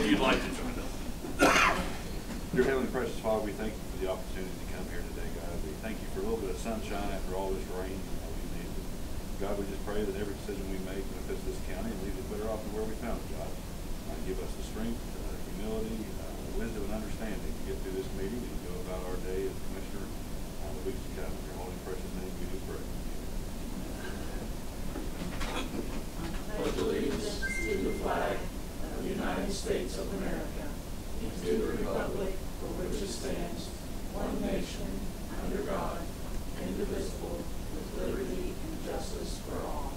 if you'd like to join us. Dear Heavenly Precious Father, we thank you for the opportunity to come here today, God. We thank you for a little bit of sunshine after all this rain that we needed. God, we just pray that every decision we make benefits this county and leaves it better off than where we found it, God. Give us the strength, humility, wisdom, and understanding to get through this meeting and go about our day as Commissioner on the weeks to come. In your holy precious name we do pray. Pledge allegiance to the flag of the United States of America and to the republic for which it stands, one nation, under God, indivisible, with liberty and justice for all.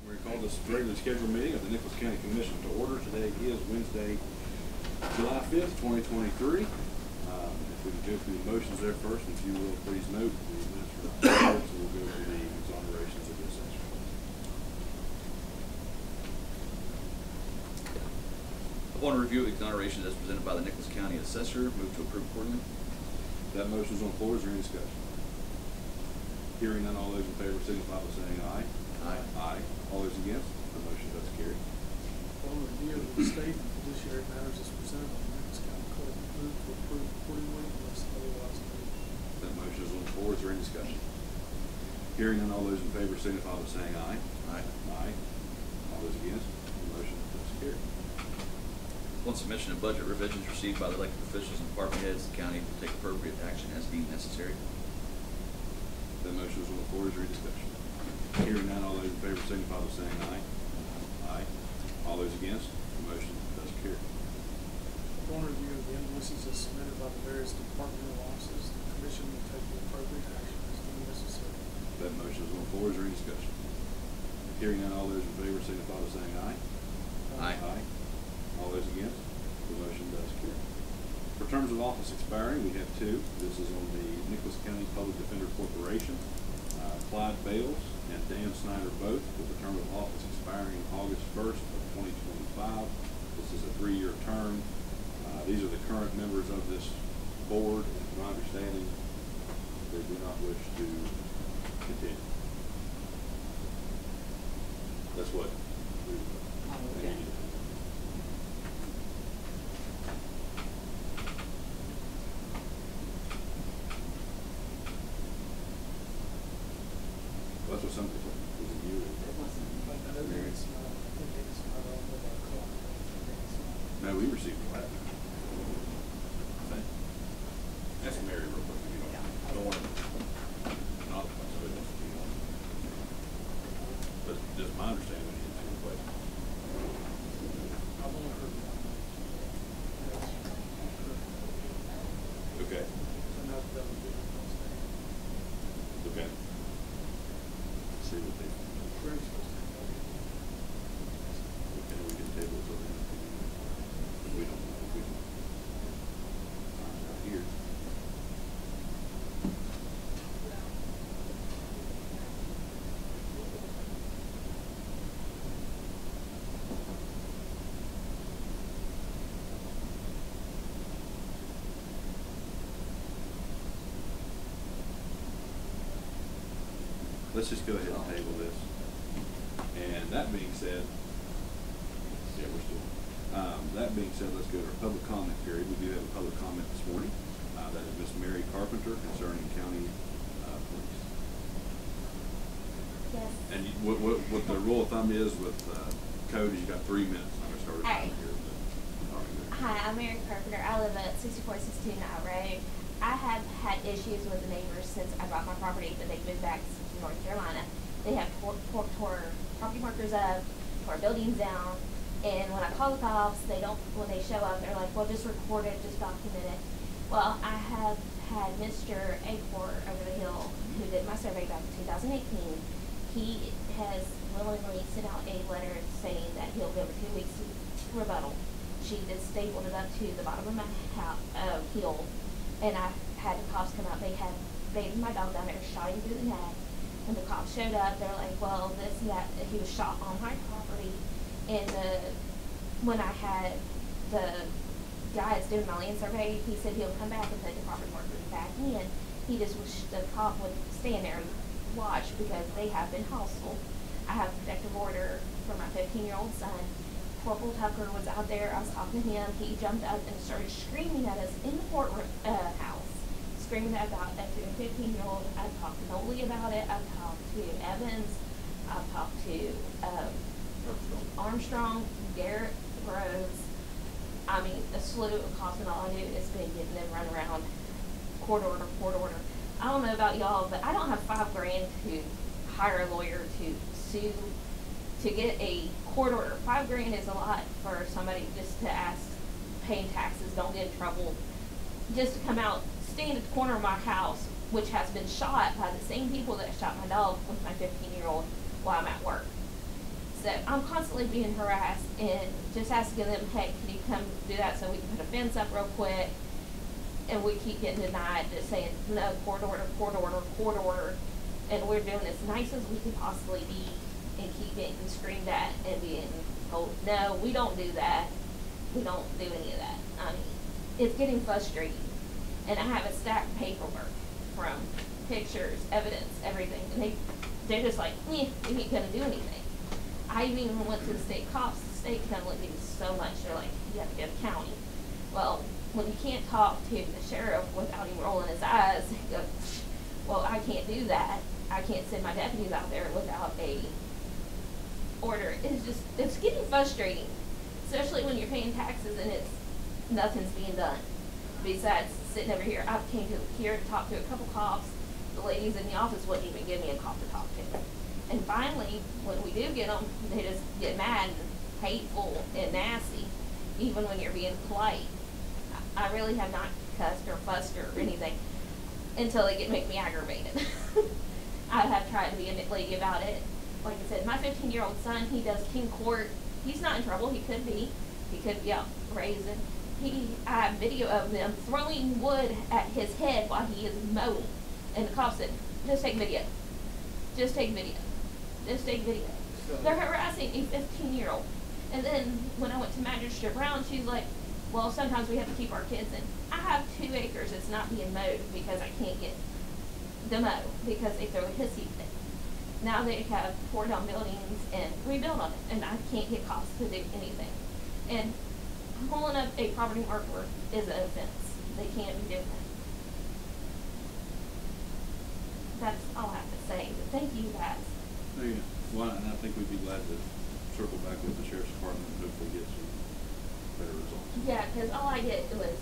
We're going to call this regularly scheduled meeting of the Nicholas County Commission to order. Today is Wednesday, July 5th, 2023. If we could go through the motions there first, if you will, please note the administrative reports, and we'll go through the exonerations of the assessor. Upon review of exonerations as presented by the Nicholas County Assessor, move to approve accordingly. That motion is on the floor. Is there any discussion? Hearing none, all those in favor signify by saying aye. Aye. Aye. All those against? The motion does carry. Upon review of the state and fiduciary matters as presented by the Nicholas County Clerk, move to approve accordingly unless otherwise noted. That motion is on the floor. Is there any discussion? Hearing none, all those in favor signify by saying aye. Aye. Aye. All those against? The motion does carry. Upon submission of budget revisions received by the elected officials and department heads, the county will take appropriate action as deemed necessary. That motion is on the floor. Is there any discussion? Hearing none, all those in favor signify by saying aye. Aye. All those against? The motion does carry. Upon review of the invoices as submitted by the various departmental offices, the commission will take the appropriate action as deemed necessary. That motion is on the floor. Is there any discussion? Hearing none, all those in favor signify by saying aye. Aye. Aye. All those against? The motion does carry. For terms of office expiring, we have two. This is on the Nicholas County Public Defender Corporation. Clyde Bales and Dan Snyder both, with the term of office expiring August 1st of 2025. This is a 3-year term. These are the current members of this board, and to my understanding, they do not wish to continue. That's what we need. That's what somebody told me. Was it you? It wasn't, but I know Mary Smile, I think Mary Smile on with our clock. No, we received a letter. I think. Ask Mary real quick if you don't. I don't want to. Not that somebody wants to be on. But just my understanding, it's in place. I've only heard one. Okay. So now that would be the first thing. Okay. See what they. We're supposed to have that. Okay, we can table it till then. We don't know if we can. Not here. Let's just go ahead and table this. And that being said, yeah, we're still. That being said, let's go to our public comment period. We do have a public comment this morning. That is Miss Mary Carpenter concerning county police. Yes. And what the rule of thumb is with code is you got 3 minutes. I'm gonna start a Alright. time here. All right. Hi, I'm Mary Carpenter. I live at 6462 Night Road. I have had issues with the neighbors since I bought my property, but they've moved back to North Carolina. They have tore property markers up, tore buildings down, and when I call the cops, when they show up, they're like, well, just record it, just document it. Well, I have had Mr. Acor over the hill, who did my survey back in 2018. He has willingly sent out a letter saying that he'll give her 2 weeks to rebuttal. She just stapled it up to the bottom of my heel, and I had the cops come out. They had my dog down there, shot him through the neck, and the cops showed up. They're like, well, this and that. He was shot on my property, and when I had the guy that's doing my land survey, he said he'll come back and put the property markers back in. he just wished the cop would stand there and watch because they have been hostile. I have a protective order for my 15-year-old son. Corporal Tucker was out there. I was talking to him. He jumped up and started screaming at us in the courtroom house, screaming about that to a 15-year-old. I've talked to Noli about it. I've talked to Evans. I've talked to Armstrong, Garrett, Rose. I mean, a slew of cops, and all I do is been getting them run around court order, court order. I don't know about y'all, but I don't have $5 grand to hire a lawyer to sue to get a court order. $5 grand is a lot for somebody just to ask, paying taxes, don't get in trouble, just to come out, stand at the corner of my house, which has been shot by the same people that shot my dog with my 15-year-old while I'm at work. So I'm constantly being harassed and just asking them, hey, can you come do that so we can put a fence up real quick? And we keep getting denied, just saying, no, court order, court order, court order. And we're doing as nice as we can possibly be and keep getting screamed at and being told, no, we don't do that. We don't do any of that. I mean, it's getting frustrating. And I have a stack of paperwork from pictures, evidence, everything. And they're just like, we ain't gonna do anything. I even went to the state cops. The state can only do so much. They're like, you have to go to county. Well, when you can't talk to the sheriff without him rolling his eyes, you go, well, I can't do that. I can't send my deputies out there without a order. It's getting frustrating, especially when you're paying taxes and nothing's being done. Besides sitting over here, I came to here to talk to a couple cops. The ladies in the office wouldn't even give me a cop to talk to. And finally, when we do get them, they just get mad and hateful and nasty, even when you're being polite. I really have not cussed or fussed or anything until they make me aggravated. I have tried to be a lady about it. Like I said, my 15-year-old son, he does teen court. He's not in trouble. He could be. He could be out raising. I have video of them throwing wood at his head while he is mowing. And the cop said, just take video. Just take video. Just take video. They're harassing a 15-year-old. And then when I went to Magistrate Brown, she's like, well, sometimes we have to keep our kids in. I have 2 acres that's not being mowed because I can't get the mow because they throw a hissy fit. Now they have tore down buildings and rebuild on it, and I can't get cops to do anything. And pulling up a property marker is an offense. They can't be doing that. That's all I have to say, but thank you guys. Yeah. Well, and I think we'd be glad to circle back with the sheriff's department and hopefully get some better results. Yeah, because all I get was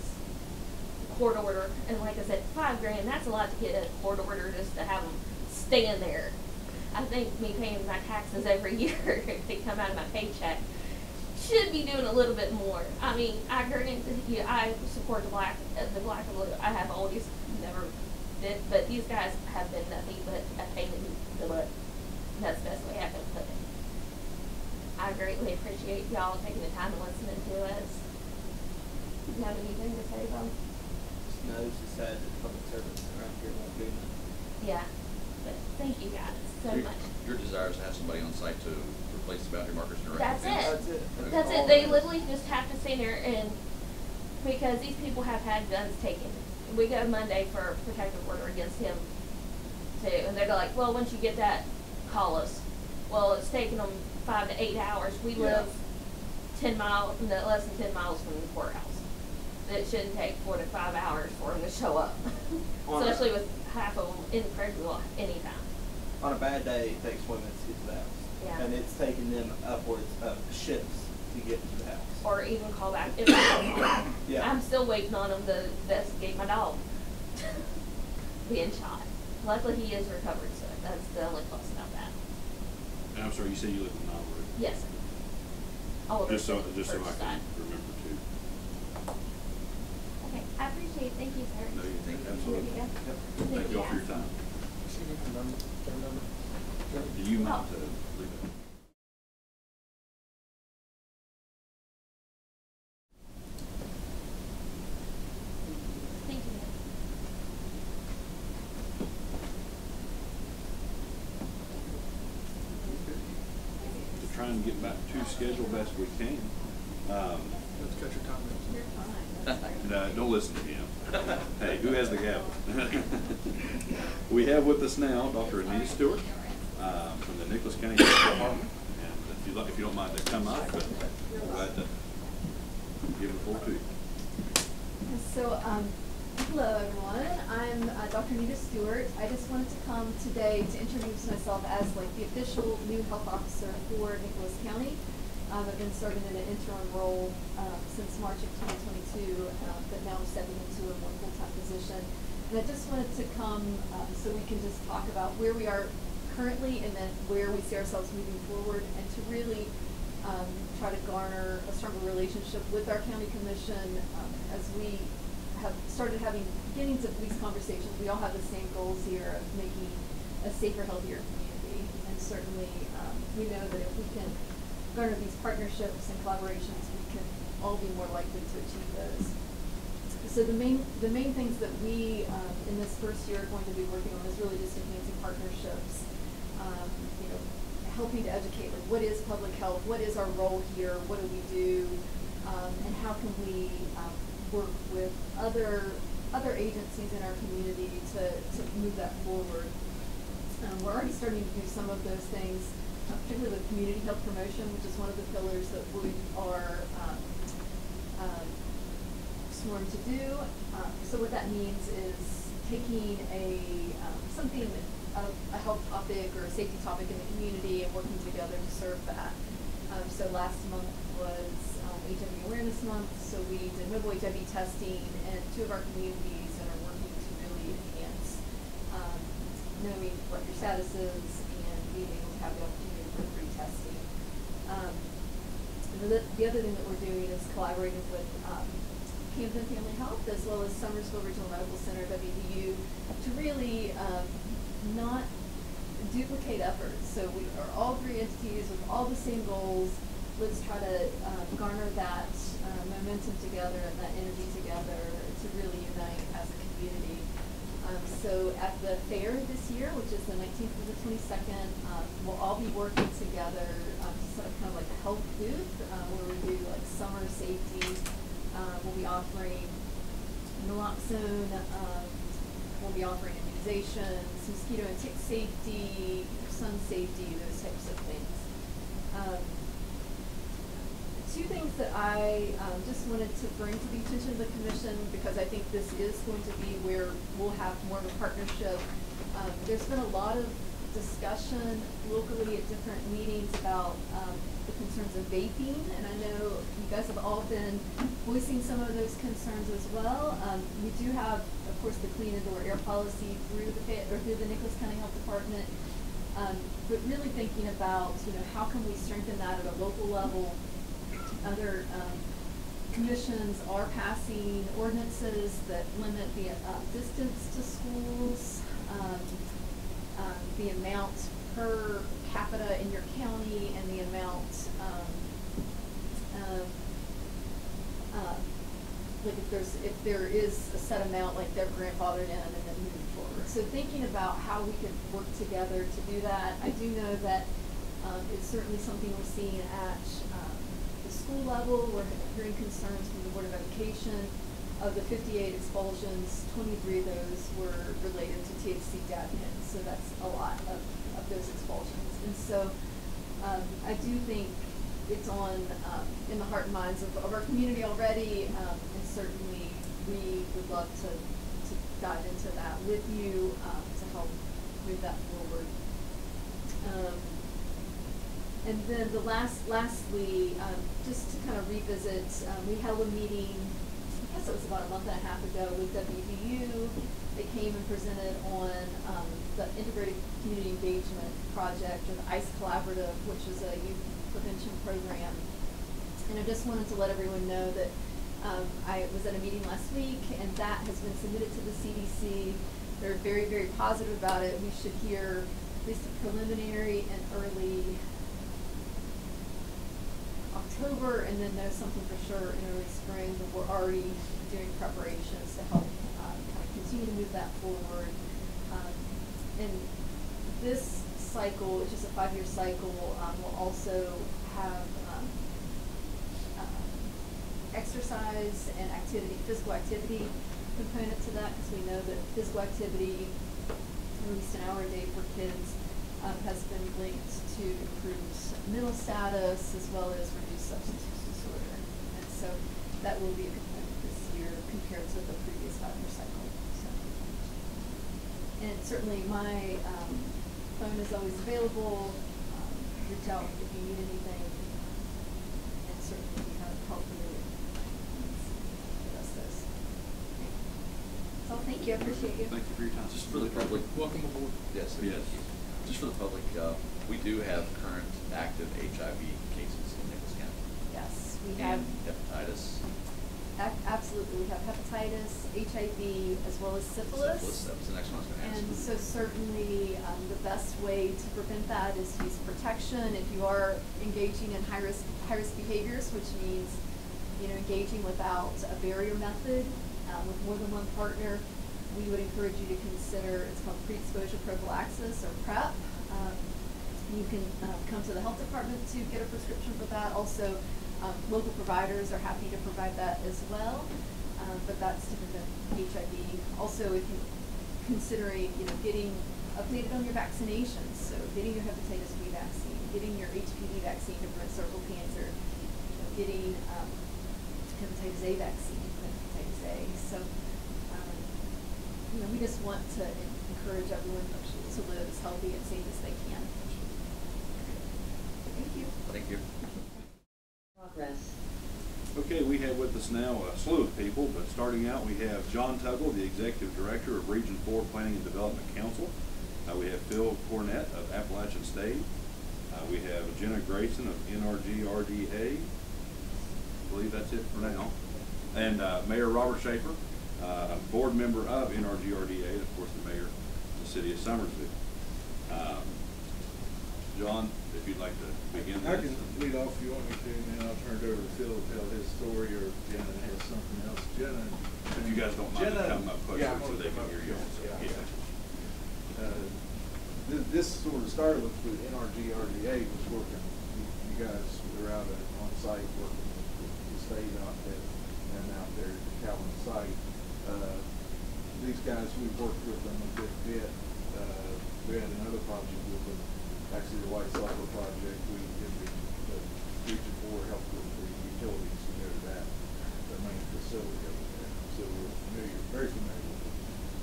court order, and like I said, $5 grand, that's a lot to get a court order just to have them stand there. I think me paying my taxes every year, if they come out of my paycheck, should be doing a little bit more. I mean, I agree, I support the black and blue. I have always never did, but these guys have been nothing but a pain in the butt. That's the best way I can put it. I greatly appreciate y'all taking the time and listening to us. Do you have anything to say, Bo? Just know it's sad that public servants around here won't do that. Yeah, but thank you guys so much. Your desire is to have somebody on site to replace the boundary markers and erect That's the fence. it. That's it. That's all it. They is. literally just have to stand there and, because these people have had guns taken. We go Monday for a protective order against him too, and they're like, well, once you get that, call us. Well, it's taken them 5 to 8 hours. We Yeah. live 10 miles, no, less than 10 miles from the courthouse. It shouldn't take 4 to 5 hours for them to show up, On a- especially with half of them in Craigville anytime. On a bad day, it takes 20 minutes to get to the house. Yeah. And it's taking them upwards of shifts to get to the house. Or even call back if I Yeah. I'm still waiting on him to investigate my dog being shot. Luckily, he is recovered, so that's the only plus about that. And I'm sorry, you said you live in Nile Road? Yes, sir. All over Just so the I first can side. remember too. Okay, I appreciate it. Thank you, sir. No, you think There absolutely. you go. Thank you all for your time. Do you mind to leave it? Thank you. To try and get back to schedule best we can. Let's cut your time. No, don't listen to him. Hey, who has the gavel? we have with us now Dr. Anita Stewart from the Nicholas County Health Department. And if you don't mind to come up, but I'm glad to give the floor to you. So, hello everyone. I'm Dr. Anita Stewart. I just wanted to come today to introduce myself as like the official new health officer for Nicholas County. I've been serving in an interim role since March of 2022, but now I'm stepping into a more full-time position. And I just wanted to come so we can just talk about where we are currently and then where we see ourselves moving forward, and to really try to garner a stronger relationship with our county commission as we have started having beginnings of these conversations. We all have the same goals here of making a safer, healthier community, and certainly we know that if we can garner these partnerships and collaborations, we can all be more likely to achieve those. So the main things that we in this first year are going to be working on is really just enhancing partnerships, helping to educate, like, what is public health, what is our role here, what do we do, and how can we work with other agencies in our community to move that forward. We're already starting to do some of those things, particularly with community health promotion, which is one of the pillars that we are sworn to do. So what that means is taking a health topic or a safety topic in the community and working together to serve that. So last month was HIV Awareness Month, so we did mobile HIV testing in 2 of our communities and are working to really enhance knowing what your status is and being able to have the opportunity for free testing. The other thing that we're doing is collaborating with Camden Family Health as well as Summersville Regional Medical Center, WVU, to really not duplicate efforts. So we are all 3 entities with all the same goals. Let's try to garner that momentum together and that energy together to really unite as a community. So at the fair this year, which is the 19th to the 22nd, we'll all be working together to set up kind of like a health booth where we do like summer safety. We'll be offering naloxone, we'll be offering immunizations, mosquito and tick safety, sun safety, those types of things. 2 things that I just wanted to bring to the attention of the commission, because I think this is going to be where we'll have more of a partnership. There's been a lot of discussion locally at different meetings about the concerns of vaping, and I know you guys have all been voicing some of those concerns as well. We do have, of course, the clean indoor air policy through the Nicholas County Health Department, but really thinking about how can we strengthen that at a local level. Other commissions are passing ordinances that limit the distance to schools, the amount per capita in your county, and the amount like if there is a set amount, like they're grandfathered in and then moving forward. So thinking about how we could work together to do that. I do know that it's certainly something we're seeing at the school level. We're hearing concerns from the Board of Education. Of the 58 expulsions, 23 of those were related to THC dad hits, so that's a lot of those expulsions. And so I do think it's on in the heart and minds of our community already, and certainly we would love to dive into that with you to help move that forward. And then lastly, just to kind of revisit, we held a meeting, I guess it was about a month and a half ago, with WVU. They came and presented on the Integrated Community Engagement Project, or the ICE Collaborative, which is a youth prevention program. And I just wanted to let everyone know that I was at a meeting last week, and that has been submitted to the CDC. They're very, very positive about it. We should hear at least a preliminary and early October, and then know something for sure in early spring. But we're already doing preparations to help kind of continue to move that forward. And this cycle, which is a 5-year cycle, will also have exercise and activity, physical activity component to that, because we know that physical activity at least an hour a day for kids, has been linked to improved mental status as well as reduced substance use disorder. And so that will be a component this year compared to the previous 5-year cycle. So. And certainly my phone is always available. Reach out if you need anything. And certainly if you have help related needs, give us those. So thank you, I appreciate you. Thank you for your time. Just for the public. Welcome aboard. Yes. Yes. Just for the public, we do have current active HIV cases in Nicholas County. Yes, we have. And hepatitis. Absolutely, we have hepatitis, HIV, as well as syphilis. That was the next one I was going to ask. And so certainly the best way to prevent that is to use protection. If you are engaging in high risk behaviors, which means engaging without a barrier method with more than one partner, we would encourage you to consider, it's called pre-exposure prophylaxis or PrEP. You can come to the health department to get a prescription for that. Also, local providers are happy to provide that as well, but that's to prevent HIV. Also, if you're considering, getting updated on your vaccinations, so getting your hepatitis B vaccine, getting your HPV vaccine to prevent cervical cancer, getting hepatitis A vaccine to prevent hepatitis A. So, we just want to encourage everyone to live as healthy and safe as they can. Thank you. Thank you. Progress. Okay, we have with us now a slew of people, but starting out we have John Tuggle, the Executive Director of Region 4 Planning and Development Council. We have Phil Cornett of Appalachian State. We have Jenna Grayson of NRG RDA. I believe that's it for now. And Mayor Robert Schaefer, a board member of NRG RDA, and of course the mayor of the city of Summersville. John, if you'd like to begin. I can lead off if you want me to, and then I'll turn it over to Phil to tell his story, or Jenna has something else. Jenna. If you guys don't mind to come up closer so they can hear you also. This sort of started with NRG RDA was working. You guys were out on site working with the state outfit and out there at the Calvin site. These guys, we've worked with them a good bit. We had another project with them. Actually, the White Sulphur project, we did the Region 4 helped with the utilities to go to that, the main facility over there. So we're very familiar with it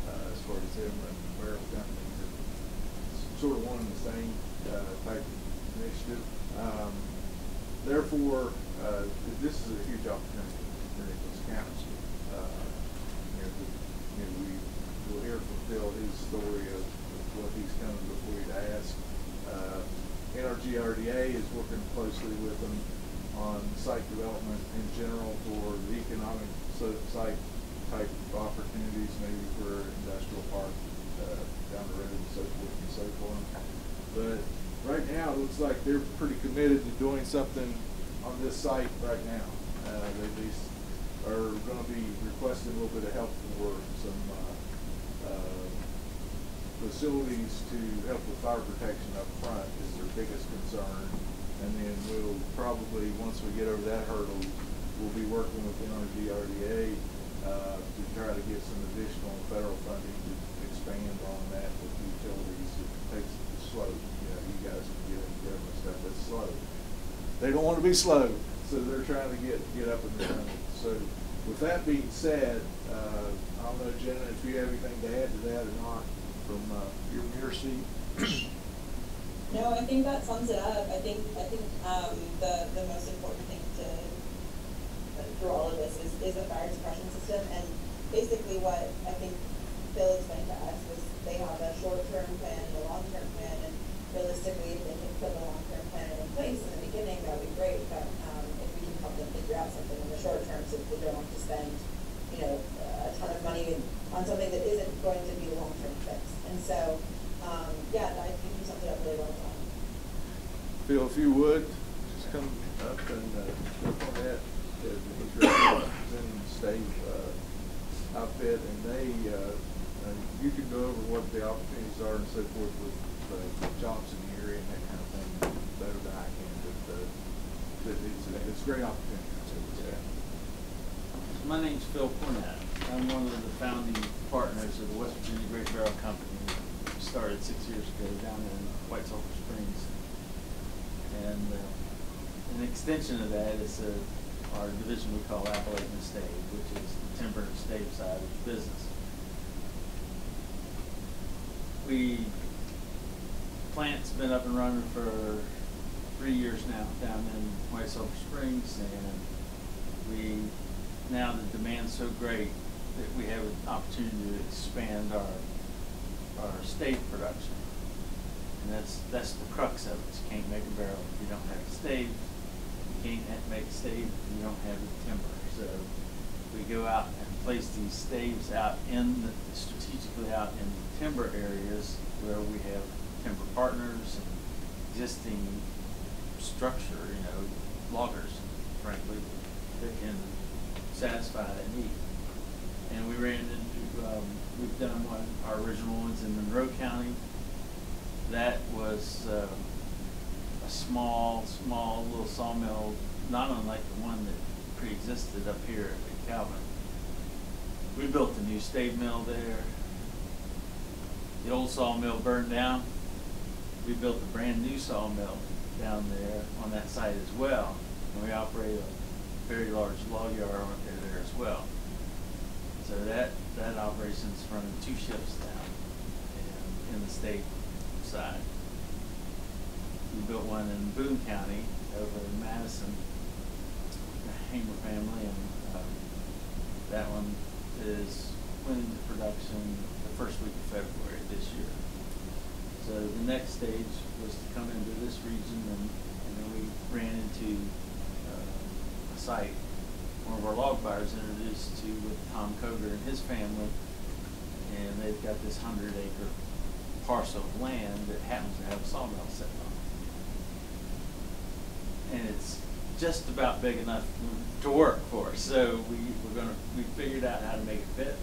as far as them and Merrill companies. It's sort of one and the same type of initiative. Therefore, this is a huge opportunity for Nicholas County. We'll hear from Phil his story of what he's coming before you to ask. NRG RDA is working closely with them on site development in general for the economic site type of opportunities, maybe for industrial park down the road and so forth and so forth. But right now it looks like they're pretty committed to doing something on this site right now. They at least are going to be requesting a little bit of help for some facilities to help with fire protection up front is their biggest concern. And then we'll probably, once we get over that hurdle, we'll be working with NRG RDA to try to get some additional federal funding to expand on that with utilities. It takes it slow. You guys can get into government stuff that's slow. They don't want to be slow, so they're trying to get up and running. So with that being said, I don't know, Jenna, if you have anything to add to that or not from your mirror seat. No, I think that sums it up. I think the most important thing through all of this is the fire suppression system. And basically what I think Phil explained to us was they have a short-term plan and a long-term plan, and realistically, if they can put the long-term plan in place in the beginning, that would be great. But if we can help them figure out something in the short term, so they don't have to spend, a ton of money on something that isn't going to be a long-term fix. And so, I think you summed it up really well, John. Phil, if you would, just come up and look on that. He's representing the state outfit, and you can go over what the opportunities are and so forth with the jobs in the area and that kind of thing better than I can. But it's a great opportunity. My name's Phil Cornett. I'm one of the founding partners of the West Virginia Great Barrel Company, started 6 years ago down in White Sulphur Springs. And an extension of that is our division we call Appalachian Stave, which is the timber and stave side of the business. Plant's been up and running for 3 years now down in White Sulphur Springs, and now the demand's so great that we have an opportunity to expand our stave production. And that's the crux of it. You can't make a barrel if you don't have a stave. You can't make a stave if you don't have the timber. So we go out and place these staves out strategically out in the timber areas where we have timber partners and existing structure, loggers, frankly, that can satisfy that need. And we ran into, we've done our original ones in Monroe County. That was a small little sawmill, not unlike the one that pre-existed up here at Calvin. We built a new stave mill there. The old sawmill burned down. We built a brand new sawmill down there on that site as well. And we operate a very large log yard on there as well. So that operation's running 2 shifts now in the stave side. We built one in Boone County over in Madison, the Hamer family, and that one went into production the first week of February this year. So the next stage was to come into this region, and then we ran into a site one of our log buyers introduced to with Tom Koger and his family, and they've got this 100-acre parcel of land that happens to have a sawmill set on it. And it's just about big enough to work for us. So we figured out how to make it fit.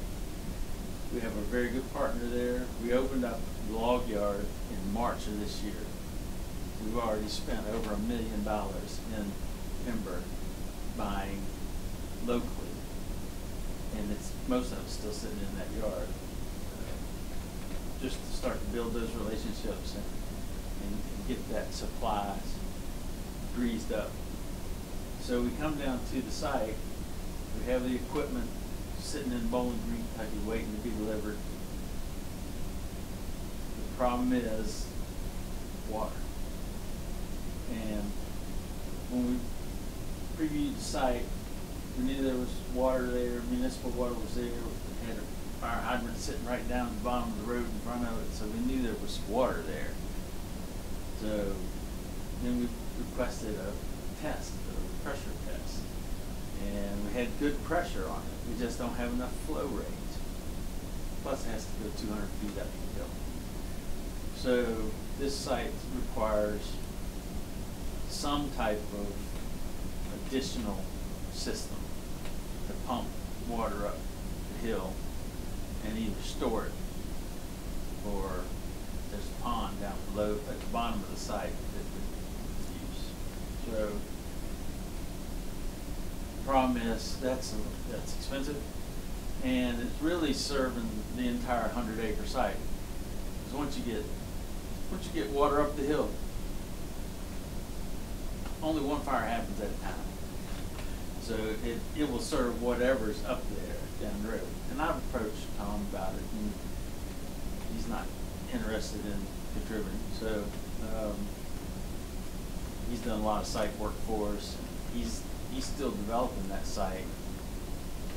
We have a very good partner there. We opened up the log yard in March of this year. We've already spent over $1 million in timber buying locally, and most of it's still sitting in that yard. Just to start to build those relationships and get that supply greased up. So we come down to the site. We have the equipment sitting in Bowling Green, Kentucky, waiting to be delivered. The problem is water. And when we previewed the site, we knew there was water there, municipal water was there. We had a fire hydrant sitting right down at the bottom of the road in front of it, so we knew there was water there. So then we requested a test, a pressure test. And we had good pressure on it. We just don't have enough flow rate. Plus it has to go 200 feet up the hill. So this site requires some type of additional system to pump water up the hill and either store it, or there's a pond down below at the bottom of the site that we use. So the problem is that's expensive, and it's really serving the entire 100-acre site. Because once you get water up the hill, only one fire happens at a time. So it will serve whatever's up there down the road. And I've approached Tom about it, and he's not interested in contributing. So he's done a lot of site work for us. He's still developing that site,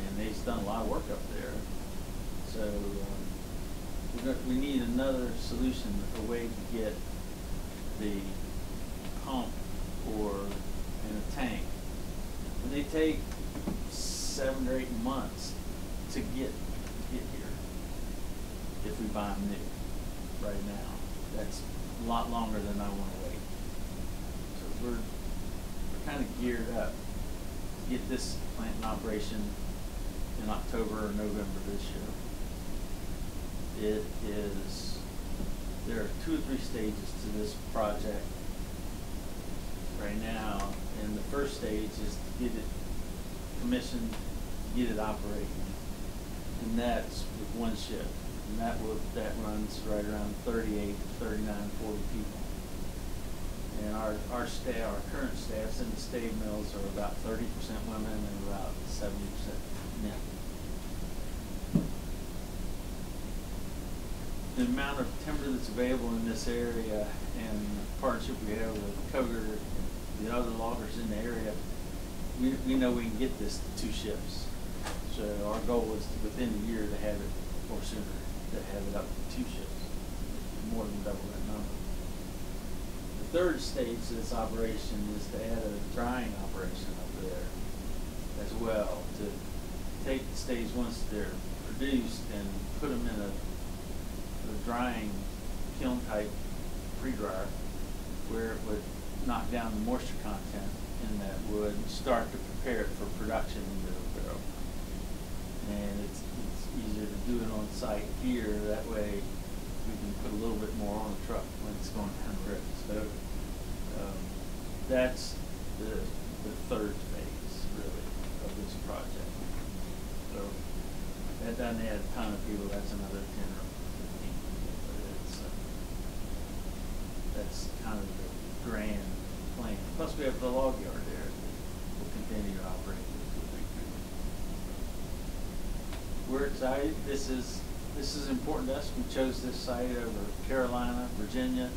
and he's done a lot of work up there. So we need another solution, a way to get the pump in a tank. And they take 7 or 8 months to get here if we buy them new right now. That's a lot longer than I want to wait. So we're kind of geared up to get this plant in operation in October or November this year. There are 2 or 3 stages to this project right now, and the first stage is to get it commissioned, get it operating, and that's with 1 shift. And that runs right around 38, 39, 40 people. And our current staffs in the stave mills are about 30% women and about 70% men. The amount of timber that's available in this area and the partnership we have with Coger and the other loggers in the area, we know we can get this to 2 shifts. So our goal is to, within a year to have it, or sooner, to have it up to 2 shifts, more than double that number. The third stage to this operation is to add a drying operation up there as well, to take the staves once they're produced and put them in a drying kiln type pre-dryer where it would knock down the moisture content in that wood and start to prepare it for production into the barrel. And it's easier to do it on site here, that way we can put a little bit more on the truck when it's going down the road. So that's the third phase really of this project. So that doesn't add a ton of people, that's another 10 or 15 people, but it's that's kind of the grand plan. Plus we have the log yard there that will continue to operate this with We're excited. This is important to us. We chose this site over Carolina, Virginia.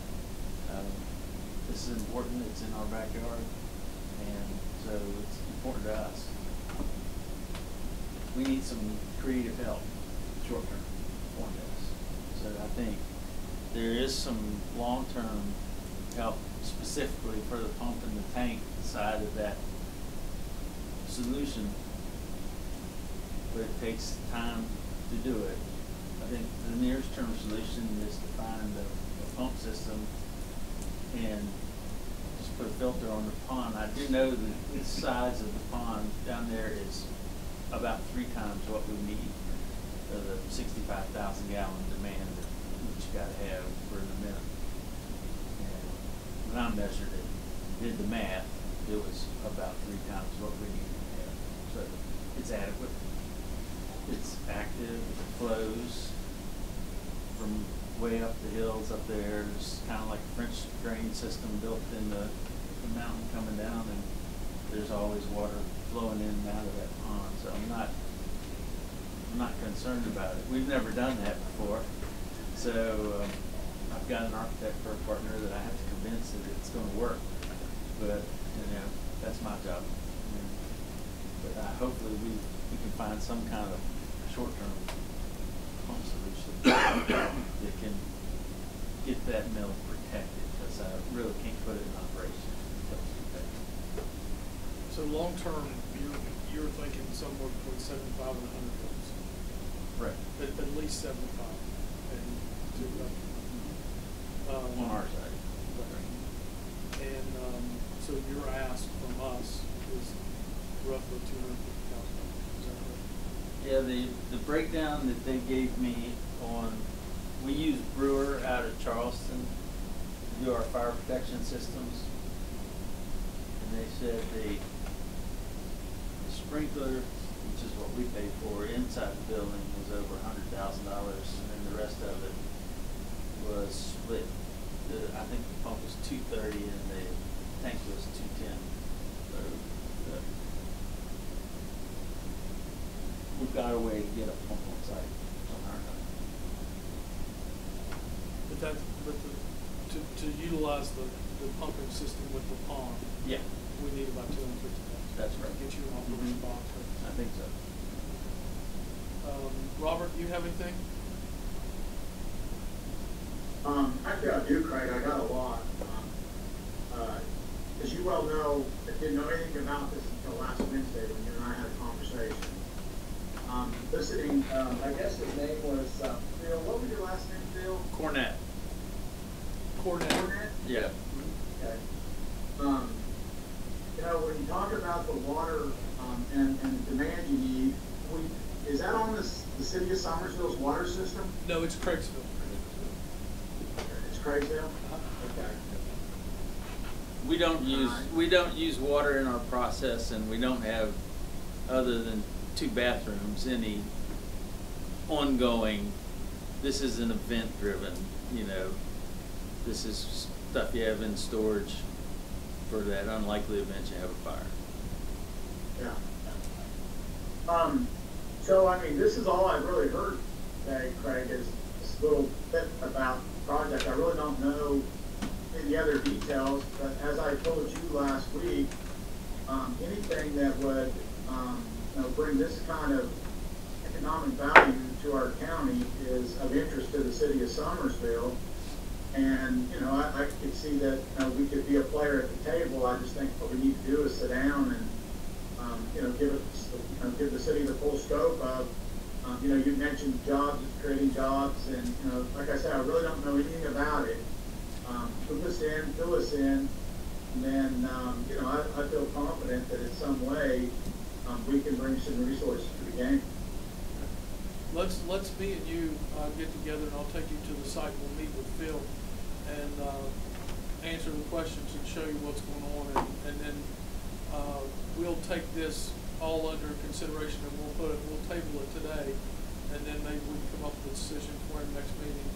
This is important. It's in our backyard, and so it's important to us. We need some creative help short term on this. So I think there is some long term help specifically for the pump and the tank side of that solution, but it takes time to do it. I think the nearest term solution is to find a pump system and just put a filter on the pond. I do know that the size of the pond down there is about 3 times what we need for the 65,000 gallon demand that you got to have for the minute. And when I measured it, did the math, it was about 3 times what we need to have. So it's adequate. It's active, it flows from way up the hills up there. It's kind of like a French drain system built in the mountain coming down, and there's always water flowing in and out of that pond. So I'm not concerned about it. We've never done that before. So I've got an architect for a partner that I have to convince that it's going to work. But that's my job. But hopefully we can find some kind of short-term pump solution that can get that mill protected, because I really can't put it in operation until it's protected. So long-term, you're thinking somewhere between 75 and 100 volts? Right. At least 75. And on our side. Right. And so your ask from us is roughly $250,000. Is that right? Yeah, the breakdown that they gave me on, we use Brewer out of Charleston to do our fire protection systems. And they said the sprinkler, which is what we paid for inside the building, was over $100,000, and then the rest of it was split. I think the pump was $230 and the tank was $210. So we've got a way to get a pump on site on our time. To utilize the pumping system with the pond, Yeah, we need about $250,000. that's right. Get you an operating box. I think so. Robert, you have anything? Actually, I do, Craig. I got a lot. As you well know, I didn't know anything about this until last Wednesday when you and I had a conversation. Listening, I guess his name was Phil. What was your last name, Phil? Cornett. Cornett? Yeah. Okay. When you talk about the water and the demand you need, is that on the city of Somersville's water system? No, it's Craigsville. It's Craigsville? Okay. We don't use water in our process, and we don't have, other than 2 bathrooms, any ongoing this is an event driven, you know, this is stuff you have in storage for that unlikely event you have a fire. Yeah. So, I mean, this is all I've really heard today, Craig, is this little bit about the project. I really don't know any other details, but as I told you last week, anything that would you know, bring this kind of economic value to our county is of interest to the city of Somersville. And, you know, I could see that we could be a player at the table. I just think what we need to do is sit down and, you know, give the city the full scope of, you know, you mentioned jobs, creating jobs, and, you know, like I said, I really don't know anything about it. Put us in, fill us in, and then, you know, I feel confident that in some way we can bring some resources to the game. Let's me and you get together, and I'll take you to the site. We'll meet with Phil and answer the questions and show you what's going on, and then we'll take this all under consideration, and we'll table it today, and then maybe we can come up with a decision for our next meeting.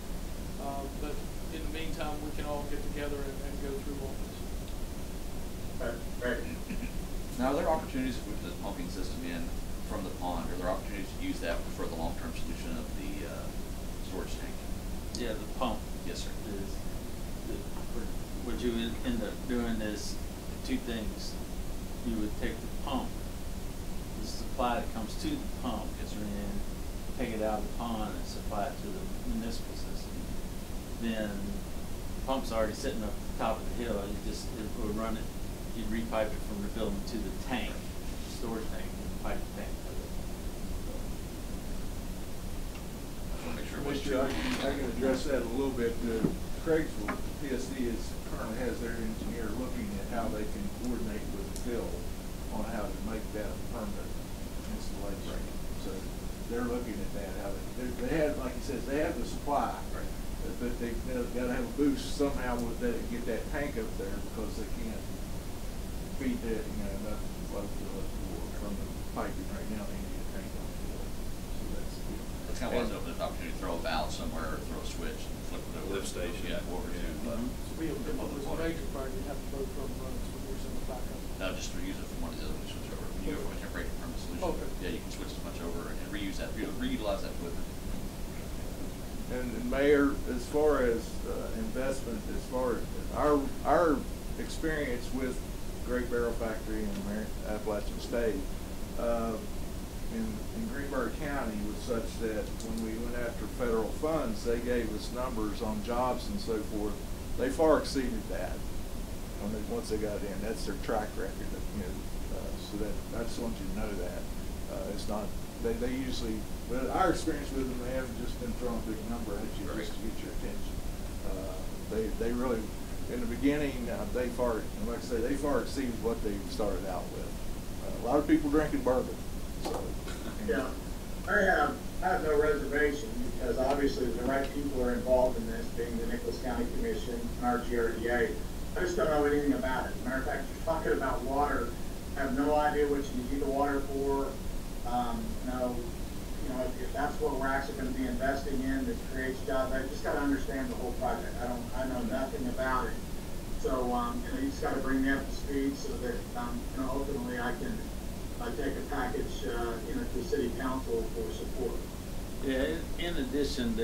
But in the meantime, we can all get together and go through all this. Right. Now, are there opportunities if we put the pumping system in from the pond? Are there opportunities to use that for the long-term solution of the storage tank? Yeah, the pump. Yes, sir. What you would end up doing is two things. You would take the pump, the supply that comes to the pump, and take it out of the pond and supply it to the municipal system. Then the pump's already sitting up at the top of the hill. It would run it. You'd repipe it from the building to the tank, storage tank, and pipe the tank with it. I want to make sure. Commissioner, I can address that a little bit. Craigsville PSD currently has their engineer looking at how they can coordinate with Phil on how to make that a permanent installation. So they're looking at that, how they have, like he says, they have the supply, Right. but they've got to have a boost somehow with that, get that tank up there, because they can't feed that, you know, enough flow from the piping right now. They need a tank on the field. So that's good. That's kind of why I was open to the opportunity to throw a valve somewhere, or throw a switch, and flip it over. Lift station. Yeah, over to. So we have a major fire, you have to both from switchers in the backup. No, just reuse it from one of the other ones, switch over. When you go from a temporary to permanent solution. Okay. Yeah, you can switch as much over and reuse that, reutilize that equipment. And Mayor, as far as investment, as far as our experience with Great Barrel Factory and Appalachian State in Greenberg County was such that when we went after federal funds, they gave us numbers on jobs and so forth. They far exceeded that once they got in. That's their track record. You know, so that I just want you to know that it's not. They usually, but our experience with them, they haven't just been throwing a big number at you just to get your attention. They really, in the beginning, they far, like I say, they far exceeded what they started out with. A lot of people drinking bourbon. So. Yeah, I have no reservation, because obviously the right people are involved in this, being the Nicholas County Commission and our GRDA. I just don't know anything about it. As a matter of fact, you're talking about water. I have no idea what you need the water for. If that's what we're actually going to be investing in that creates jobs, I just got to understand the whole project. I know nothing about it. So, you just got to bring me up to speed so that, ultimately I can take a package, to the city council for support. Yeah, in addition,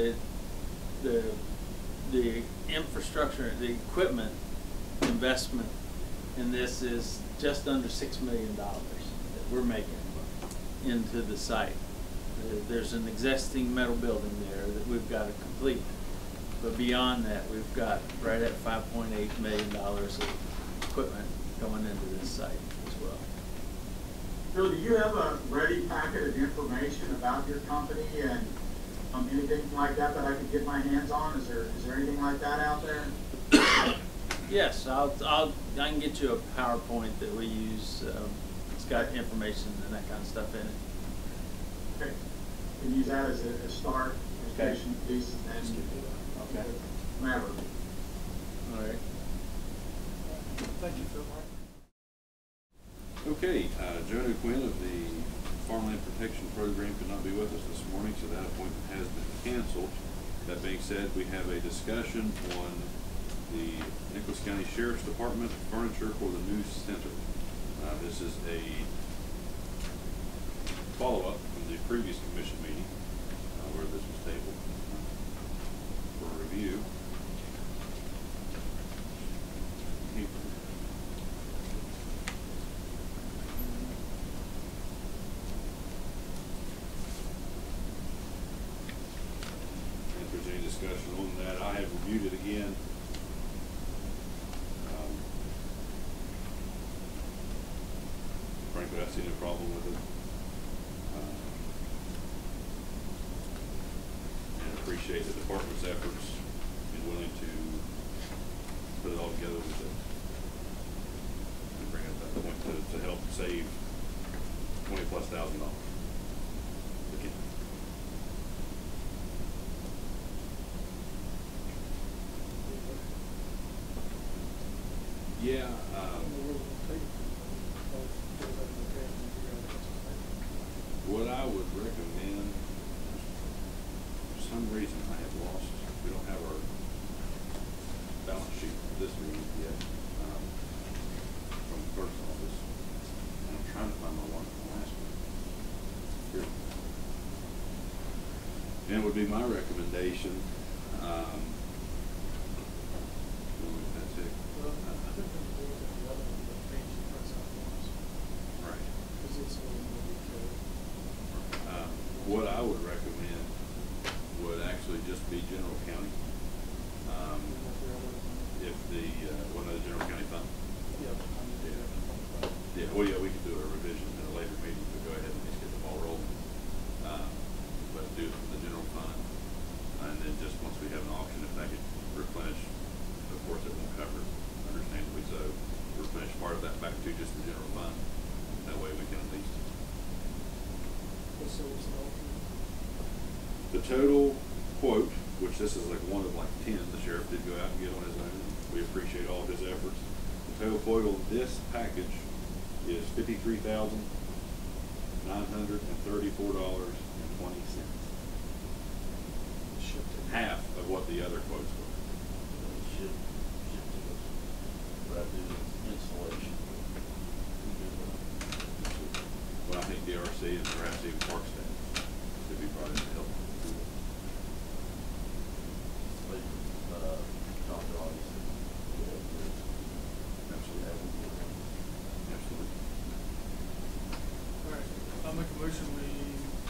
the infrastructure, the equipment investment in this is just under $6 million that we're making into the site. There's an existing metal building there that we've got to complete. But beyond that, we've got right at $5.8 million of equipment going into this site as well. Bill, do you have a ready packet of information about your company and anything like that I could get my hands on? Is there anything like that out there? Yes, I can get you a PowerPoint that we use. It's got information and that kind of stuff in it. Okay. You can use that as a start, education piece, and then okay. Whatever. All right. Thank you, Phil. Okay, Jonah Quinn of the Farmland Protection Program could not be with us this morning, so that appointment has been canceled. That being said, we have a discussion on the Nicholas County Sheriff's Department furniture for the new center. This is a follow-up from the previous commission meeting where this was tabled for review. If there's any discussion on that, I have reviewed it again. Frankly, I see no problem with it. And appreciate the department's efforts in willing to put it all together with it and bring it to that point to help save $20,000+. Okay. Yeah. What I would recommend, for some reason I have lost, we don't have our balance sheet for this meeting yet from the clerk's office. And I'm trying to find my one from last week. Here. And it would be my recommendation, that's it. Well, I think I'm going to the other one, but maybe she prints out once. Right. Because it's a little more detailed. What I would recommend would actually just be general county. If the, one of the general county fund. Yeah. Yeah, well, yeah, we could do a revision at a later meeting, but go ahead and just get the ball rolling. But do it from the general fund. And then just once we have an auction, if that gets replenished, of course it won't cover, understandably so, replenish part of that back to just the general fund. That way we can at least. The total quote, which this is like one of like 10 the sheriff did go out and get on his own. We appreciate all of his efforts. The total quote on this package is $53,934.20. Half of what the other quotes were. Ship to us. But I do installation. Well, I think DRC and perhaps even Park Staff could be brought in to help. All right, I'll make a motion, we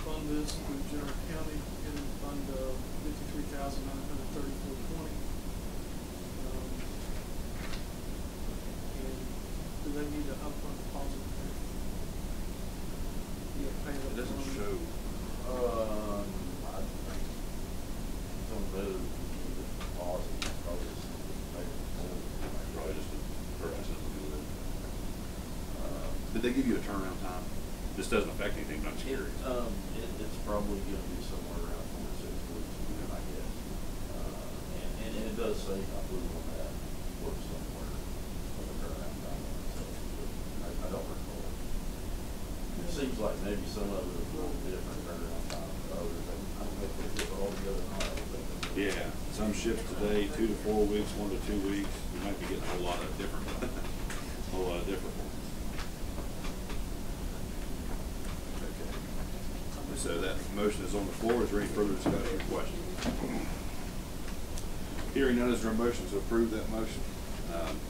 fund this through general county in the fund of $53,934.20. And do they need an upfront deposit? It doesn't show. I don't know. Probably just the purchases will do it. Did they give you a turnaround time? This doesn't affect anything, but I'm just curious. It's probably going to be somewhere around 4 to 6 weeks, I guess. And it does say, I believe on that, work somewhere on the turnaround time. I don't recall. It seems like maybe some of it is a little different turnaround time than others. I don't know if they get all together or not. Yeah, some ships today, 2 to 4 weeks, 1 to 2 weeks. You might be getting a whole lot of different, ones. Okay. So that motion is on the floor. Is there any further discussion or question? Hearing none, is there a motion to approve that motion?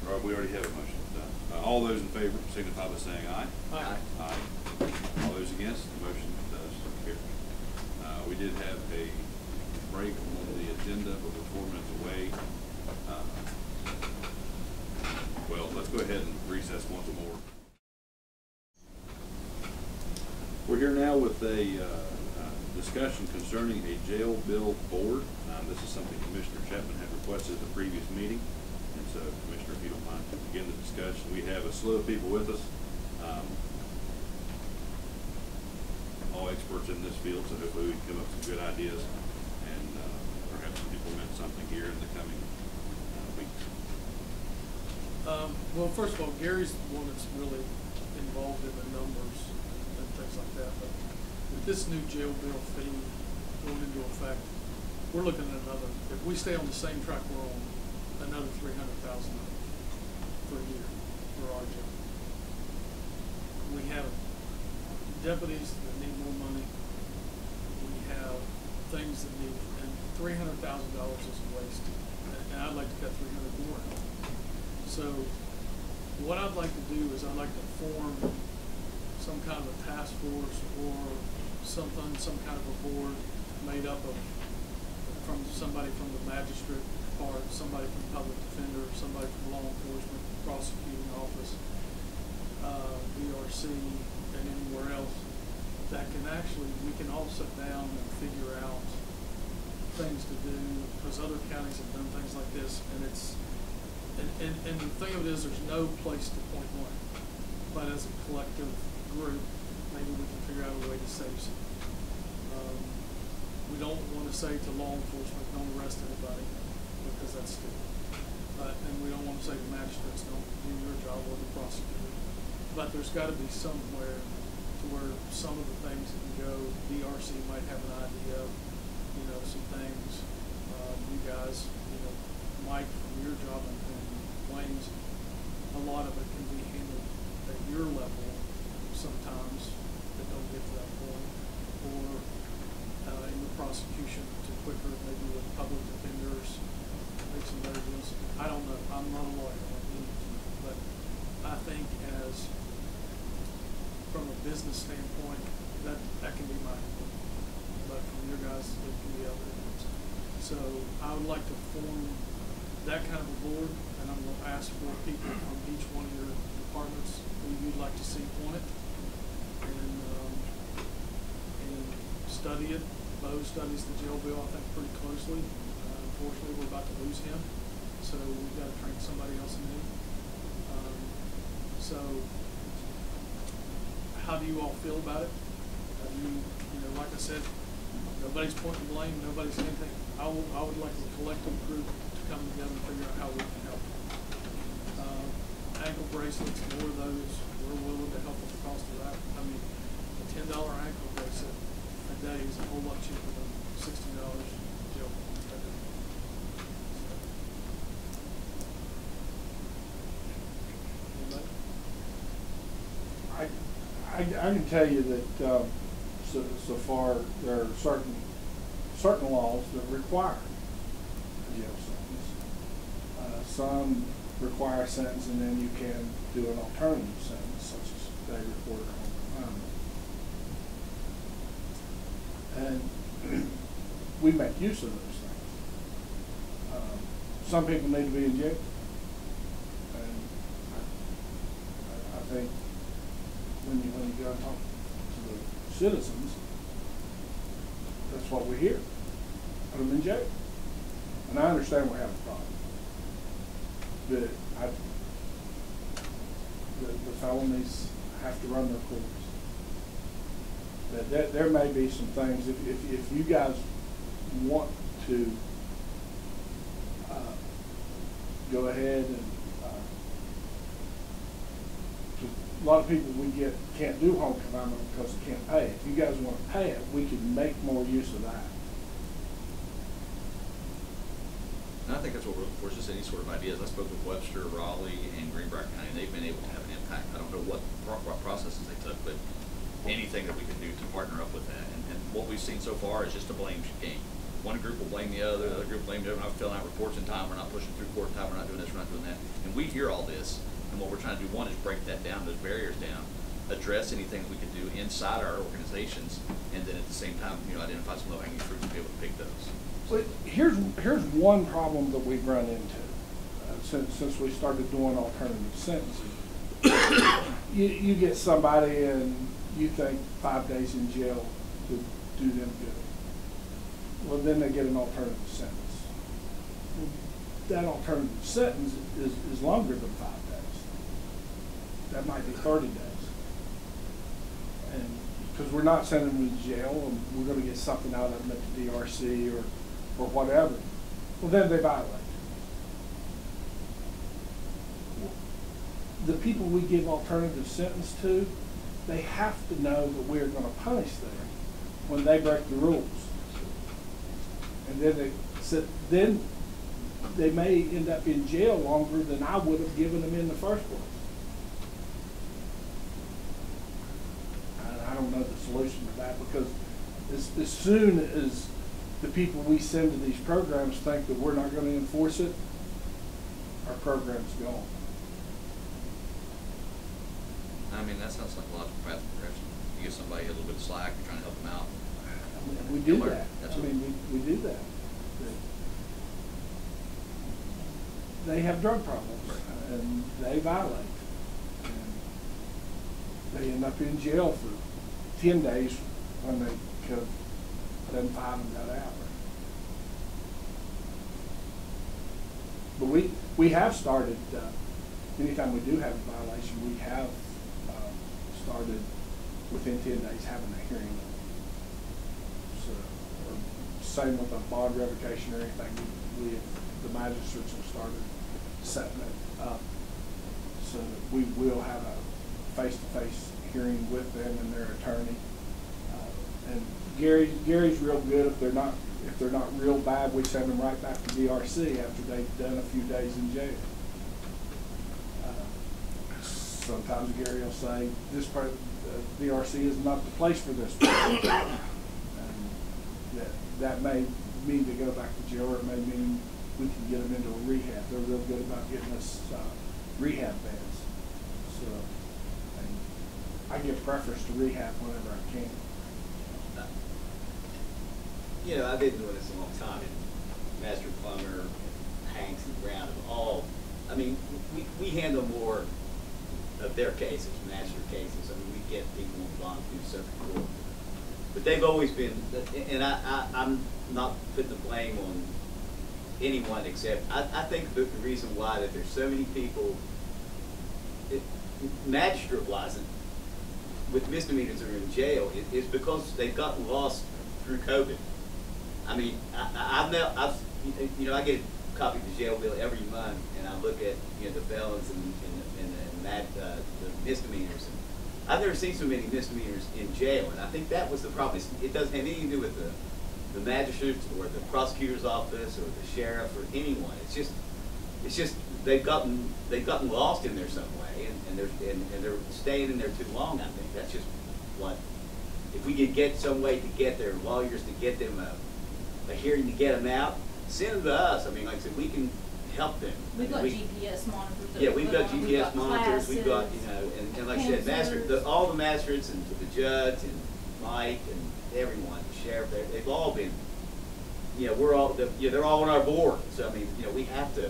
Or we already have a motion done. All those in favor signify by saying aye. Aye. Aye. All those against, the motion does carry. We did have a break on the agenda, but we're 4 minutes away. Well, let's go ahead and recess once more. We're here now with a discussion concerning a jail bill board. This is something Commissioner Chapman had requested at the previous meeting. And so, Commissioner, if you don't mind to begin the discussion. We have a slew of people with us, all experts in this field, so hopefully we can come up with some good ideas and perhaps implement something here in the coming weeks. Well, first of all, Gary's the one that's really involved in the numbers and things like that. But with this new jail bill fee going into effect, we're looking at another, if we stay on the same track we're on, another $300,000 per year for our job. We have deputies that need more money. We have things that need, and $300,000 is a waste. And I'd like to cut 300 more out. So what I'd like to do is I'd like to form some kind of a task force or something, some kind of a board made up of from somebody from the magistrate part, somebody from public defender, somebody from law enforcement, prosecuting office, DRC, and anywhere else that can actually, we can all sit down and figure out things to do, because other counties have done things like this, and it's, and the thing of it is there's no place to point blank, but as a collective group, maybe we can figure out a way to save some. We don't want to say to law enforcement, don't arrest anybody, because that's stupid. And we don't want to say to magistrates, don't do your job, or the prosecutor. But there's got to be somewhere to where some of the things can go. DRC might have an idea of, some things. You guys, Mike, from your job and Wayne's, a lot of it can be handled at your level sometimes that don't get to that point, or in the prosecution to quicker, maybe with public defenders, make some better deals. I don't know. I'm not a lawyer, but I think as from a business standpoint, that can be my input. But from your guys, it can be other inputs. So I would like to form that kind of a board, and I'm going to ask for people from each one of your departments who you'd like to see on it, and study it. Bo studies the jail bill, I think, pretty closely. Unfortunately, we're about to lose him, so we've got to train somebody else new. So, how do you all feel about it? Have you, like I said, nobody's pointing blame, nobody's anything. I would like a collective group to come together and figure out how we can help. Ankle bracelets, more of those. We're willing to help with the cost of that. I mean, a $10 ankle bracelet a day is a whole lot cheaper than $60 jail. I can tell you that so far there are certain laws that require a jail sentence. Some require a sentence, and then you can do an alternative sentence, such as day report or home confinement. And we make use of those things. Some people need to be in jail, and I think when you go and talk to the citizens, that's what we hear. Put them in jail. And I understand we have a problem. The felonies have to run their course. That there may be some things, if you guys want to go ahead and a lot of people we get can't do home confinement because they can't pay it. If you guys want to pay it, we can make more use of that. And I think that's what we're looking for, is just any sort of ideas. I spoke with Webster, Raleigh, and Greenbrier County, and they've been able to have an impact. I don't know what processes they took, but anything that we can do to partner up with that. And what we've seen so far is just a blame game. One group will blame the other group will blame the other. We're not filling out reports in time, we're not pushing through court in time, we're not doing this, we're not doing that. And we hear all this, and what we're trying to do, one, is break that down, those barriers down, address anything that we can do inside our organizations, and then at the same time, identify some low-hanging fruit and be able to pick those. But here's one problem that we've run into since we started doing alternative sentencing. You get somebody and you think 5 days in jail would do them good. Well, then they get an alternative sentence. That alternative sentence is longer than 5 days. That might be 30 days. And because we're not sending them to jail, and we're going to get something out of them at the DRC or whatever. Well, then they violate. The people we give alternative sentence to, they have to know that we're going to punish them when they break the rules. And then they may end up in jail longer than I would have given them in the first place. I don't know the solution to that, because as soon as the people we send to these programs think that we're not going to enforce it, our program's gone. I mean, that sounds like a logical path of progression. You give somebody a little bit of slack, you're trying to help them out. We do Learn. that. That's I what- mean, we do that. They have drug problems, and they violate. And they end up in jail for 10 days when they could have done 5 and got out. But we have started, anytime we do have a violation, we have started within 10 days having a hearing. So, or same with a bond revocation or anything, the magistrates have started setting it up so that we will have a face-to-face hearing with them and their attorney. And Gary's real good. If they're not real bad, we send them right back to DRC after they've done a few days in jail. Sometimes Gary will say, this part, DRC is not the place for this person. And that may mean to go back to jail, or it may mean we can get them into a rehab. They're real good about getting us rehab beds. So and I give preference to rehab whenever I can. You know, I've been doing this a long time, and Master Plummer, Hanks, and Brown have all, I mean, we handle more of their cases, master cases. I mean, we get people on bond through circuit court. But they've always been, and I'm not putting the blame on anyone except, I think the reason why that there's so many people, magistrate-wise, with misdemeanors that are in jail, is because they've gotten lost through COVID. I mean, I get a copy of the jail bill every month, and I look at, the felons and the misdemeanors. And I've never seen so many misdemeanors in jail, and I think that was the problem. It doesn't have anything to do with the magistrates or the prosecutor's office or the sheriff or anyone. It's just they've gotten lost in there some way, and they're staying in there too long. I think that's just what. If we could get some way to get their lawyers to get them a hearing to get them out, send them to us. I mean, like I said, we can help them. We've got GPS monitors. that Yeah, we we've put got on. GPS monitors. We've got, classes, and like I said, all the magistrates and the judge and Mike and everyone, the sheriff, they've all been, we're all, they're all on our board. So I mean, we have to,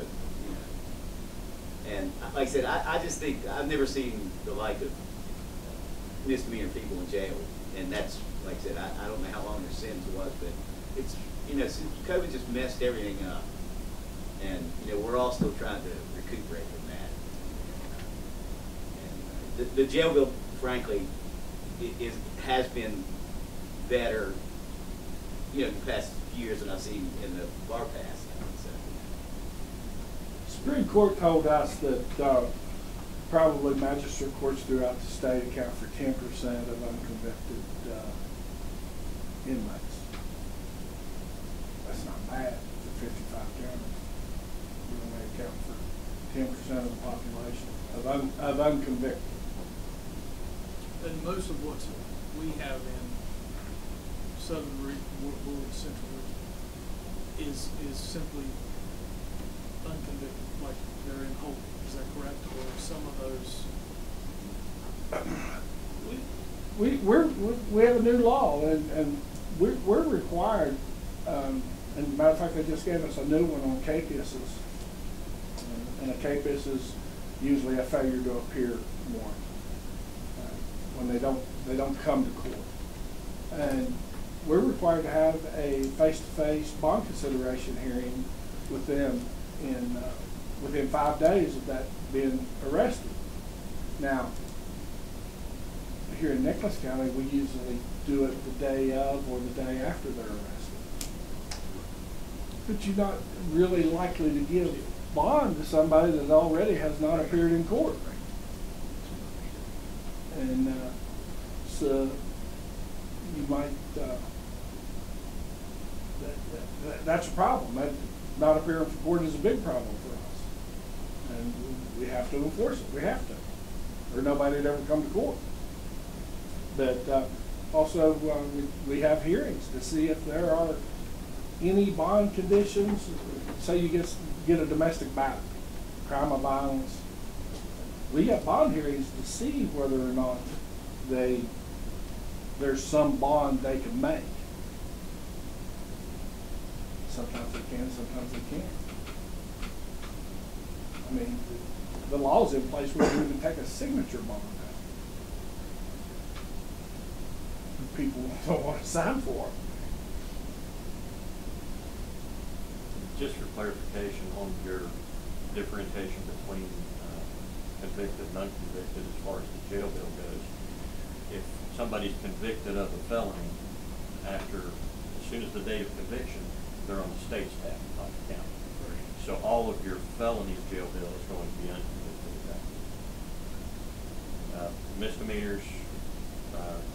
and like I said, I just think I've never seen the like of misdemeanor people in jail, and that's like I said, I don't know how long their sentence was, but it's since COVID just messed everything up, and we're all still trying to recuperate from that. And the jail bill, frankly, has been better, the past few years than I've seen in the far past. So. Supreme Court told us that probably magistrate courts throughout the state account for 10% of unconvicted inmates. That's not bad for 55 counties. We only account for 10% of the population of unconvicted. And most of what we have in Southern Ward, Central Region is simply unconvicted, like they're in holding. Is that correct? Or some of those? We have a new law, and we're required. And matter of fact, they just gave us a new one on CAPISs, and a CAPIS is usually a failure to appear warrant when they don't come to court, and we're required to have a face-to-face bond consideration hearing with them within 5 days of that being arrested. Now, here in Nicholas County, we usually do it the day of or the day after they're arrested. But you're not really likely to give bond to somebody that already has not appeared in court. And so you might, that's a problem. That not appearing for court is a big problem for us. And we have to enforce it. We have to. Or nobody'd ever come to court. But also, we have hearings to see if there are any bond conditions. Say you get a domestic battery, crime of violence. We have bond hearings to see whether or not there's some bond they can make. Sometimes they can, sometimes they can't. I mean, the law's in place where you even take a signature bond out. People don't want to sign for it. Just for clarification on your differentiation between convicted and unconvicted as far as the jail bill goes, if somebody's convicted of a felony as soon as the date of conviction, they're on the state's tab, not the county. So all of your felony jail bill is going to be unconvicted of that. Misdemeanors,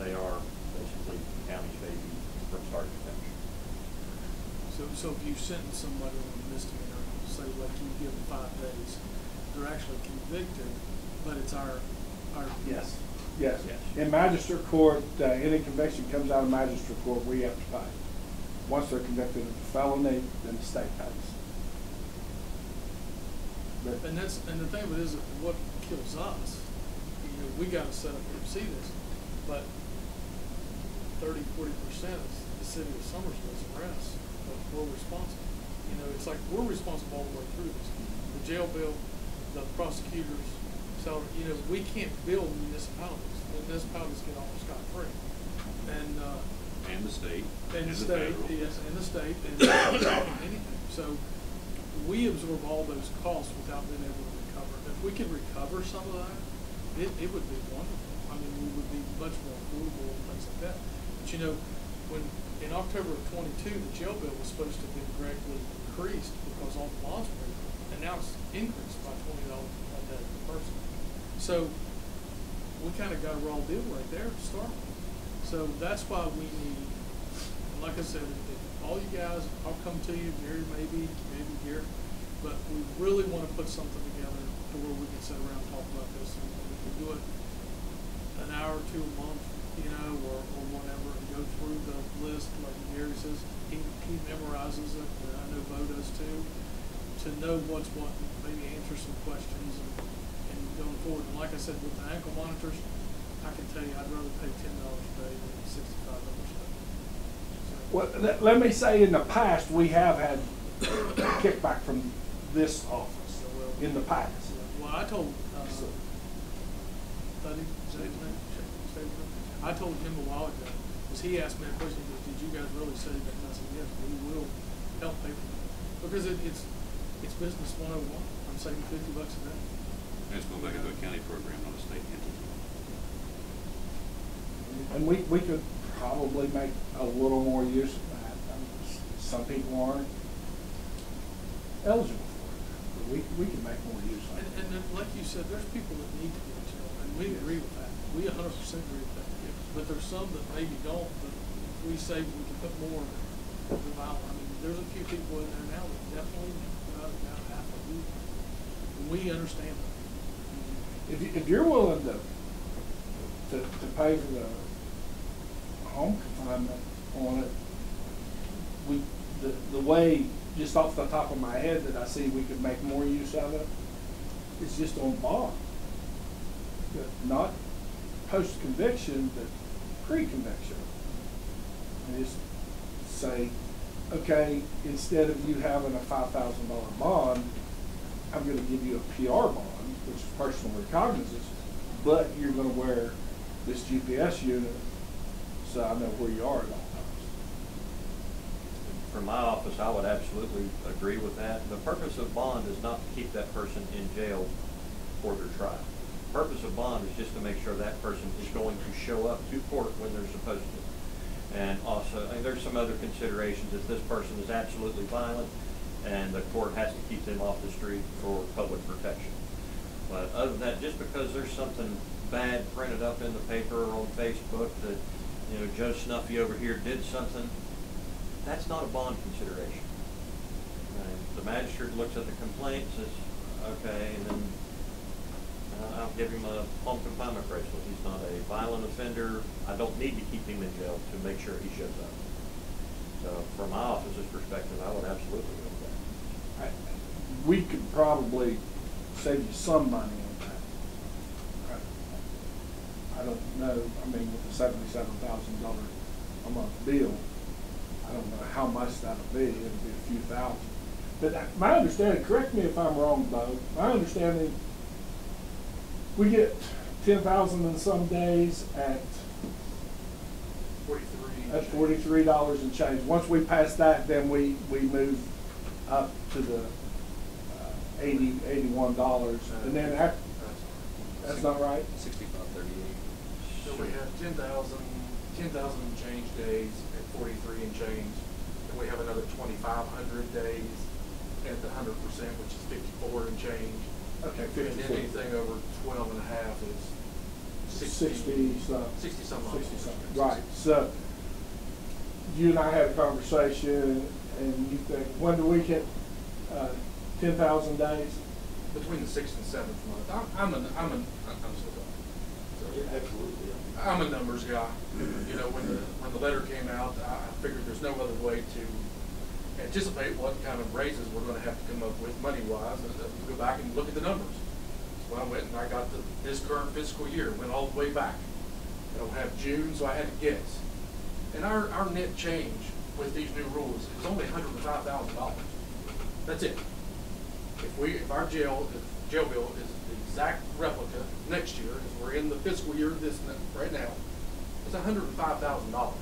they are basically the county's baby from start to finish. So if you sentence somebody on a misdemeanor, say like you give them 5 days, they're actually convicted, but it's our. Yes. Yes. In magistrate court, any conviction comes out of magistrate court, we have to pay. Once they're convicted of a felony, then the state pays. And the thing of it is, what kills us, we got to set up here to see this, but 30–40% of the city of Summersville's arrests, but we're responsible. It's like we're responsible all the way through this. The jail bill, the prosecutors, salary. We can't bill municipalities. The municipalities get off scot-free, and the state, and the state, yes, and the state, and anything. So we absorb all those costs without being able to recover. If we could recover some of that, it would be wonderful. I mean, we would be much more affordable and things like that. But when in October of 22, the jail bill was supposed to have been greatly increased because all the bonds were increased, and now it's increased by $20 a day per person. So we kind of got a raw deal right there to start with. So that's why we need, and like I said, if all you guys, I'll come to you, Gary maybe Gary, but we really want to put something together to where we can sit around and talk about this, and we can do it an hour or 2 a month, or whatever, and go through the list like Gary says. He memorizes it, and I know Bo does too, to know what's what, and maybe answer some questions and going forward. And like I said, with the ankle monitors, I can tell you I'd rather pay $10 a day than $65 a day. Well, let me say, in the past, we have had kickback from this office. In the past. Well, I told I told him a while ago, because he asked me a question, did you guys really say that? And I said, yes, we will help pay for that. Because it's business 101. I'm saving $50 a day. It's going back into a county program, not a state entity. And we could probably make a little more use of that. Some people aren't eligible for it, but we can make more use of it. And then, like you said, there's people that need to be in jail, and we agree with that. We 100% agree with that. But there's some that maybe don't, but we say we can put more in the violence. I mean, there's a few people in there now that definitely not half of you. We understand that. If you're willing to pay for the home confinement on it, the way, just off the top of my head, that I see we could make more use of it, is just on bond. Not post-conviction, but pre-conviction. And just say, okay, instead of you having a $5,000 bond, I'm going to give you a PR bond, which is personal recognizance, but you're going to wear this GPS unit so I know where you are at all times. From my office, I would absolutely agree with that. The purpose of bond is not to keep that person in jail for their trial. The purpose of bond is just to make sure that person is going to show up to court when they're supposed to. And also, there's some other considerations. If this person is absolutely violent and the court has to keep them off the street for public protection. But other than that, just because there's something bad printed up in the paper or on Facebook that, Joe Snuffy over here did something, that's not a bond consideration. And the magistrate looks at the complaint, says, okay, and then I'll give him a home confinement bracelet. He's not a violent offender. I don't need to keep him in jail to make sure he shows up. So from my office's perspective, I would absolutely go with that. We could probably save you some money on that. I don't know, I mean, with the $77,000 a month bill, I don't know how much that'll be. It'll be a few thousand. But my understanding, correct me if I'm wrong, Bo, my understanding, we get 10,000 in some days at $43 and change. Once we pass that, then we move up to the $81, and then after, that's not right? 65.38. So we have 10,000 and change days at 43 and change, and we have another 2,500 days at the 100%, which is 54 and change. Okay, And 54. then anything over 12 and a half is 60 some. 60 some. 60 some. Right. So you and I had a conversation, and you think, when do we hit 10,000 days? Between the 6th and 7th month. I'm so sorry. Absolutely. I'm a numbers guy. You know, when the letter came out, I figured there's no other way to anticipate what kind of raises we're going to have to come up with money-wise, and go back and look at the numbers. So I went and I got this current fiscal year, went all the way back. I don't have June, so I had to guess. And our net change with these new rules is only $105,000. That's it. If our jail bill is the exact replica next year, as we're in the fiscal year right now, it's $105,000.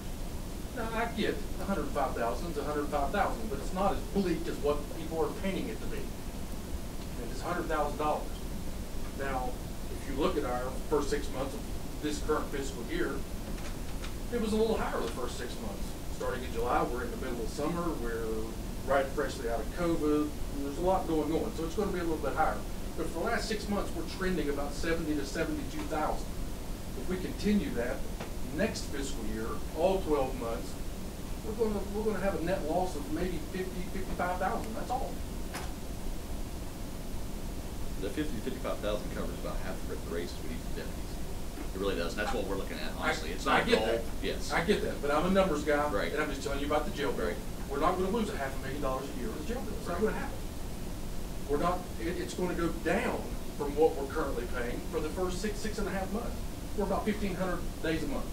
Now I get $105,000 is $105,000, but it's not as bleak as what people are painting it to be. And it's $100,000. Now, if you look at our first 6 months of this current fiscal year, it was a little higher the first 6 months. Starting in July, we're in the middle of summer, we're right freshly out of COVID, there's a lot going on, so it's going to be a little bit higher. But for the last 6 months, we're trending about 70 to 72,000. If we continue that, next fiscal year, all 12 months, we're going to have a net loss of maybe 55,000. That's all. The 50 to 55,000 covers about half the raises we need for deputies. It really does. And that's what we're looking at, honestly. It's not I get goal. that. Yes. I get that, but I'm a numbers guy, Right. and I'm just telling you about the jail bill. Right. We're not going to lose $500,000 a year with the jail bill. It's not going to happen. We're not. It's going to go down from what we're currently paying for the first six and a half months. We're about 1,500 days a month.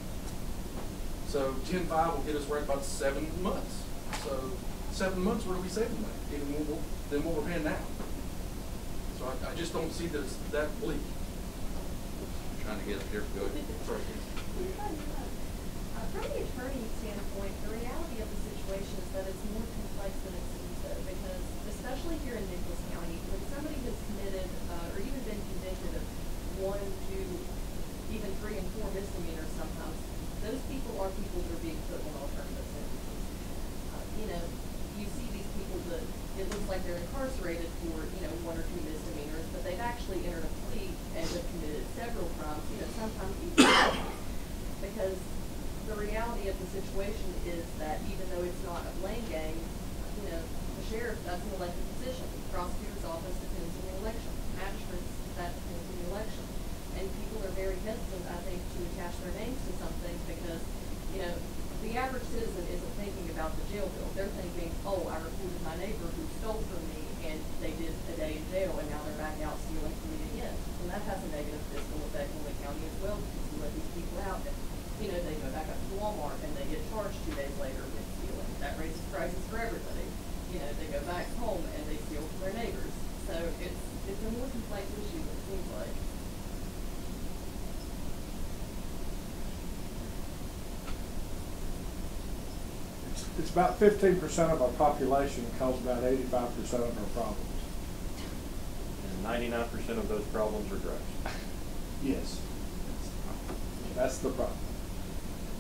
So 10.5 will get us right about 7 months. So 7 months, where do we save money? Even more than what we're paying now. So I just don't see that it's that bleak. I'm trying to get up here. Go ahead. Sorry. From the attorney's standpoint, the reality of the situation is that it's more complex than it seems to, because especially here in Nicholas County, when somebody has committed or even been convicted of 1, 2, even 3 and 4 misdemeanors sometimes, those people are people that are being put on alternative sentences. You know, you see these people that it looks like they're incarcerated for, 1 or 2 misdemeanors, but they've actually entered a plea and have committed several crimes, sometimes even because the reality of the situation is that even though it's not a blame game, the sheriff, that's an elected position. The prosecutor's office depends on the election. Magistrates, that depends on the election. And people are very hesitant, I think, to attach their names to something because, the average citizen isn't thinking about the jail bill. They're thinking, oh, I reported my neighbor who stole from me and they did a day in jail and now they're back out stealing from me again. And that has a negative fiscal effect on the county as well because you let these people out and, they go back up to Walmart and they get charged 2 days later with stealing. That raises prices for everybody. They go back home and they steal from their neighbors. So it's a more complex issue than it seems like. It's about 15% of our population that causes about 85% of our problems. And 99% of those problems are drugs. Yes. That's the problem.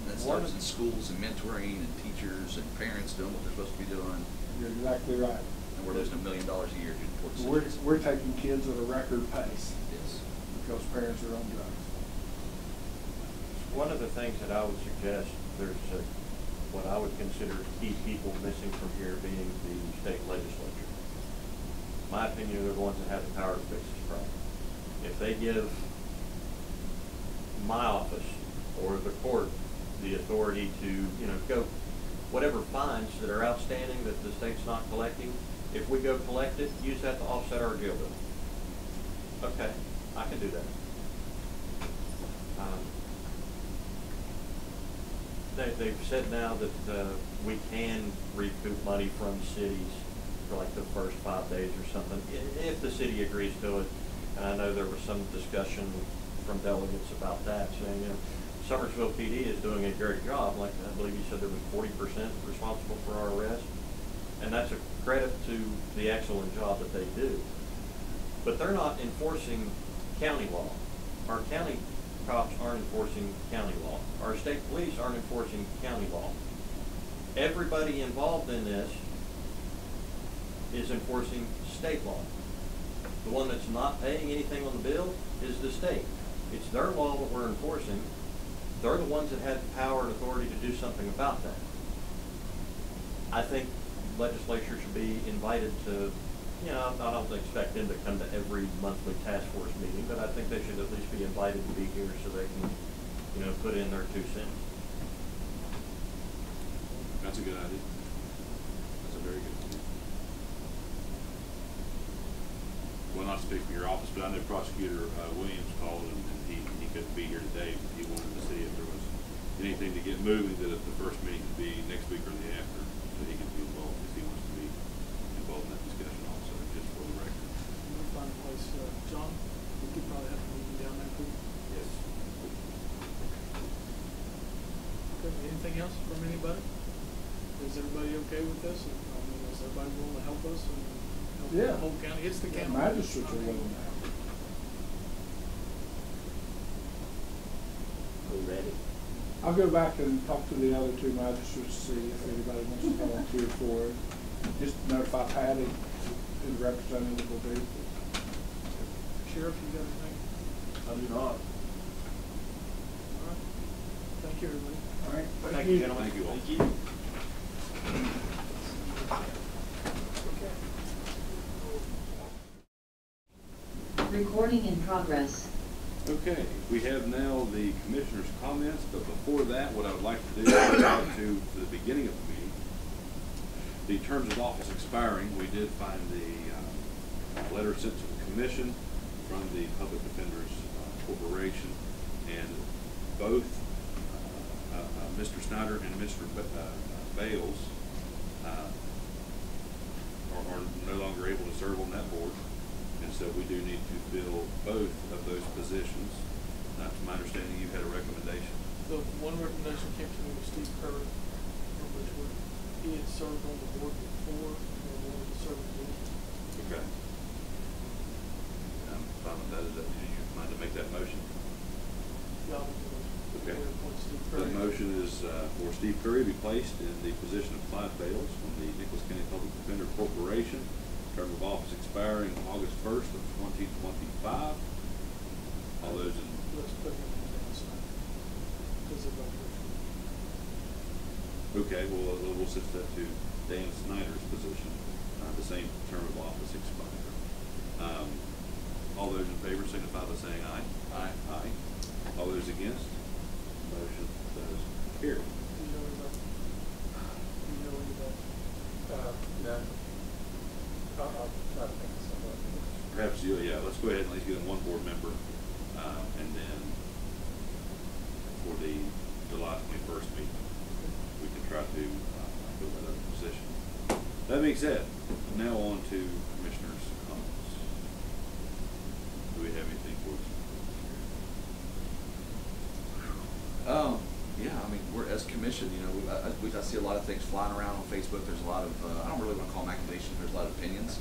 That starts in schools and mentoring and teachers and parents doing what they're supposed to be doing. You're exactly right. And we're losing $1 million a year towards We're taking kids at a record pace. Yes. Because parents are on drugs. One of the things that I would suggest, there's what I would consider key people missing from here being the state legislature. my opinion, they're the ones that have the power to fix this problem. If they give my office or the court the authority to, you know, go, whatever fines that are outstanding that the state's not collecting, if we go collect it, use that to offset our jail bill. Okay, I can do that. They've said now that we can recoup money from cities for like the first 5 days or something, if the city agrees to it. And I know there was some discussion from delegates about that, saying, you know, Summersville PD is doing a great job. Like I believe you said there was 40% responsible for our arrest. And that's a credit to the excellent job that they do. But they're not enforcing county law. Our county cops aren't enforcing county law. Our state police aren't enforcing county law. Everybody involved in this is enforcing state law. The one that's not paying anything on the bill is the state. It's their law that we're enforcing. They're the ones that have the power and authority to do something about that. I think legislature should be invited to, you know, I don't expect them to come to every monthly task force meeting, but I think they should at least be invited to be here so they can, you know, put in their 2 cents. That's a good idea. That's a very good idea. Well, not to speak for your office, but I know Prosecutor Williams called and he couldn't be here today. He wanted to see if there was anything to get moving, that if the first meeting could be next week or the after, so he could be involved, if he wants to be involved in that discussion also, just for the record. We'll find a place, John, we could probably have to move you down there too. Yes. Okay, anything else from anybody? Is everybody okay with this? And, I mean, is everybody willing to help us and help Yeah. the whole county? It's the county. Magistrates are willing now. We ready? I'll go back and talk to the other 2 magistrates, see if anybody wants to volunteer for it. Just notify Patty, who the representative will be. Sheriff, you got anything? I do not. All right. Thank you, everybody. All right. Thank you, gentlemen. Thank you all. Thank you. Recording in progress. Okay, we have now the commissioner's comments, but before that, what I would like to do is go back to the beginning of the meeting. The terms of office expiring, we did find the letter sent to the commission from the Public Defenders Corporation, and both Mr. Snyder and Mr. Bales are no longer able to serve on that board. And so we do need to fill both of those positions. To my understanding, you had a recommendation. The one recommendation came to me was Steve Curry, which would, he had served on the board before and wanted to serve again. Okay. I'm fine with that. Is that, do you mind to make that motion? Yeah, I'll make the motion. Okay. We appoint Steve The Curry. motion is for Steve Curry to be placed in the position of Clyde Bales from the Nicholas County Public Defender Corporation. Term of office expiring August 1st of 2025. All those in. Let's put him in the side. Because of our. Okay, we'll shift that to Dan Snyder's position. The same term of office expired. All those in favor signify by saying aye. Aye. Aye. All those against? Motion does carry. Do you know anybody? Do you know anybody? No. I'll try to think of somebody. Perhaps yeah, let's go ahead and at least get in one board member, and then for the July 21st meeting, we can try to fill that other position. That being said, now on to commissioners' comments. Do we have anything for us? Yeah, I mean, we're, as commission, you know, I see a lot of things flying around on Facebook. There's a lot of, I don't really want to call them accusations, there's a lot of opinions.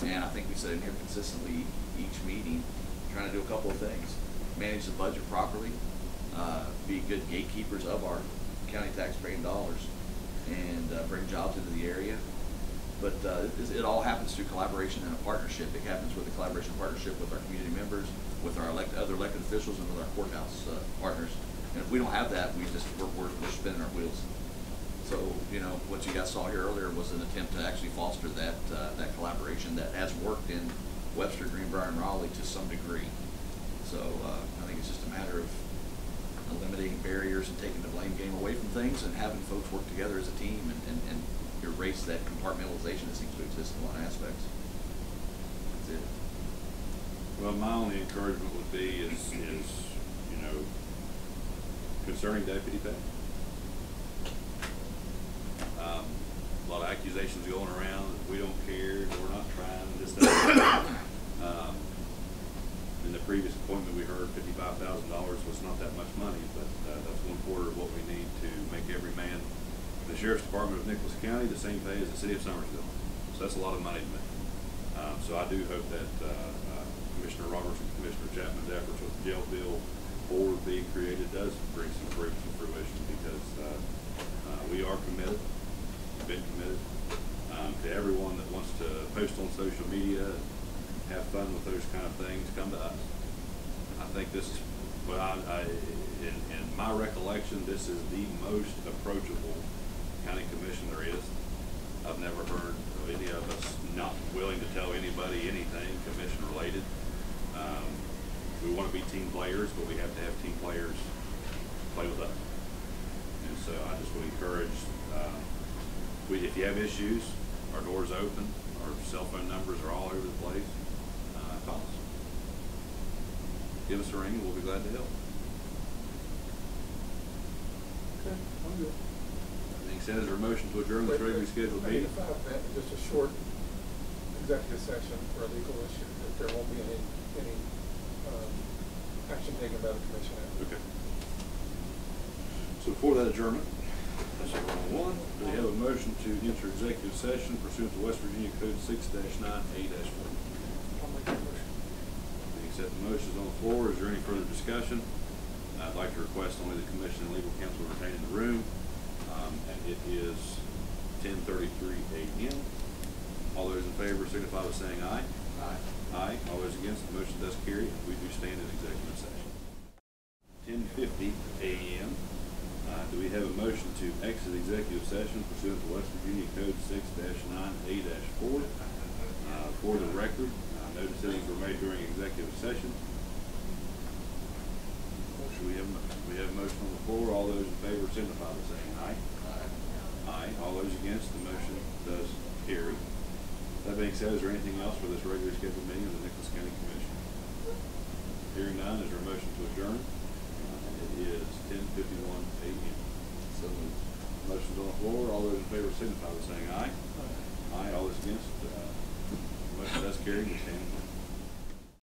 And I think we sit in here consistently each meeting, trying to do a couple of things. Manage the budget properly, be good gatekeepers of our county taxpaying dollars, and bring jobs into the area. But it all happens through collaboration and a partnership. It happens with a collaboration partnership with our community members, with our other elected officials, and with our courthouse partners. And if we don't have that, we're spinning our wheels. So, you know, what you guys saw here earlier was an attempt to actually foster that, that collaboration that has worked in Webster, Greenbrier, and Raleigh to some degree. So, I think it's just a matter of eliminating barriers and taking the blame game away from things and having folks work together as a team and erase that compartmentalization that seems to exist in a lot of aspects. That's it. Well, my only encouragement would be is, you know, concerning Deputy Pay. A lot of accusations going around that we don't care, we're not trying, this, that. In the previous appointment, we heard $55,000 was not that much money, but that's 1/4 of what we need to make every man in the Sheriff's Department of Nicholas County the same pay as the City of Summersville. So that's a lot of money to me. So I do hope that Commissioner Roberts and Commissioner Chapman's efforts with the jail bill board being created does bring some fruit to fruition, because we are committed, been committed. To everyone that wants to post on social media and have fun with those kind of things, come to us. I think this is, well, in my recollection, this is the most approachable county commission there is. I've never heard of any of us not willing to tell anybody anything commission related. We want to be team players, but we have to have team players play with us. And so I just would encourage, if you have issues, our door's open, our cell phone numbers are all over the place. Call us. Give us a ring and we'll be glad to help. Okay, I'm good. That being said, is there a motion to adjourn this regularly scheduled meeting? Just a short executive session for a legal issue, that there won't be any action taken by the commission. Okay. So before that adjournment, that's one. Do we have a motion to enter executive session pursuant to West Virginia Code 6-9A-1? I'll make that motion. Being said, the motion is on the floor. Is there any further discussion? I'd like to request only the commission and legal counsel remain in the room. And it is 10:33 a.m. All those in favor signify by saying aye. Aye. Aye. All those against, the motion does carry. We do stand in executive session. 10:50 a.m. Do we have a motion to exit executive session pursuant to West Virginia Code 6-9A-4? For the record, no decisions were made during executive session. We have a motion on the floor. All those in favor signify by saying aye. Aye. Aye. All those against, the motion does carry. That being said, is there anything else for this regularly scheduled meeting of the Nicholas County Commission? Hearing none, is there a motion to adjourn? It is 10:51 a.m. So moved. Motion's on the floor. All those in favor signify by saying aye. Aye. All those against, motion does carry. We stand.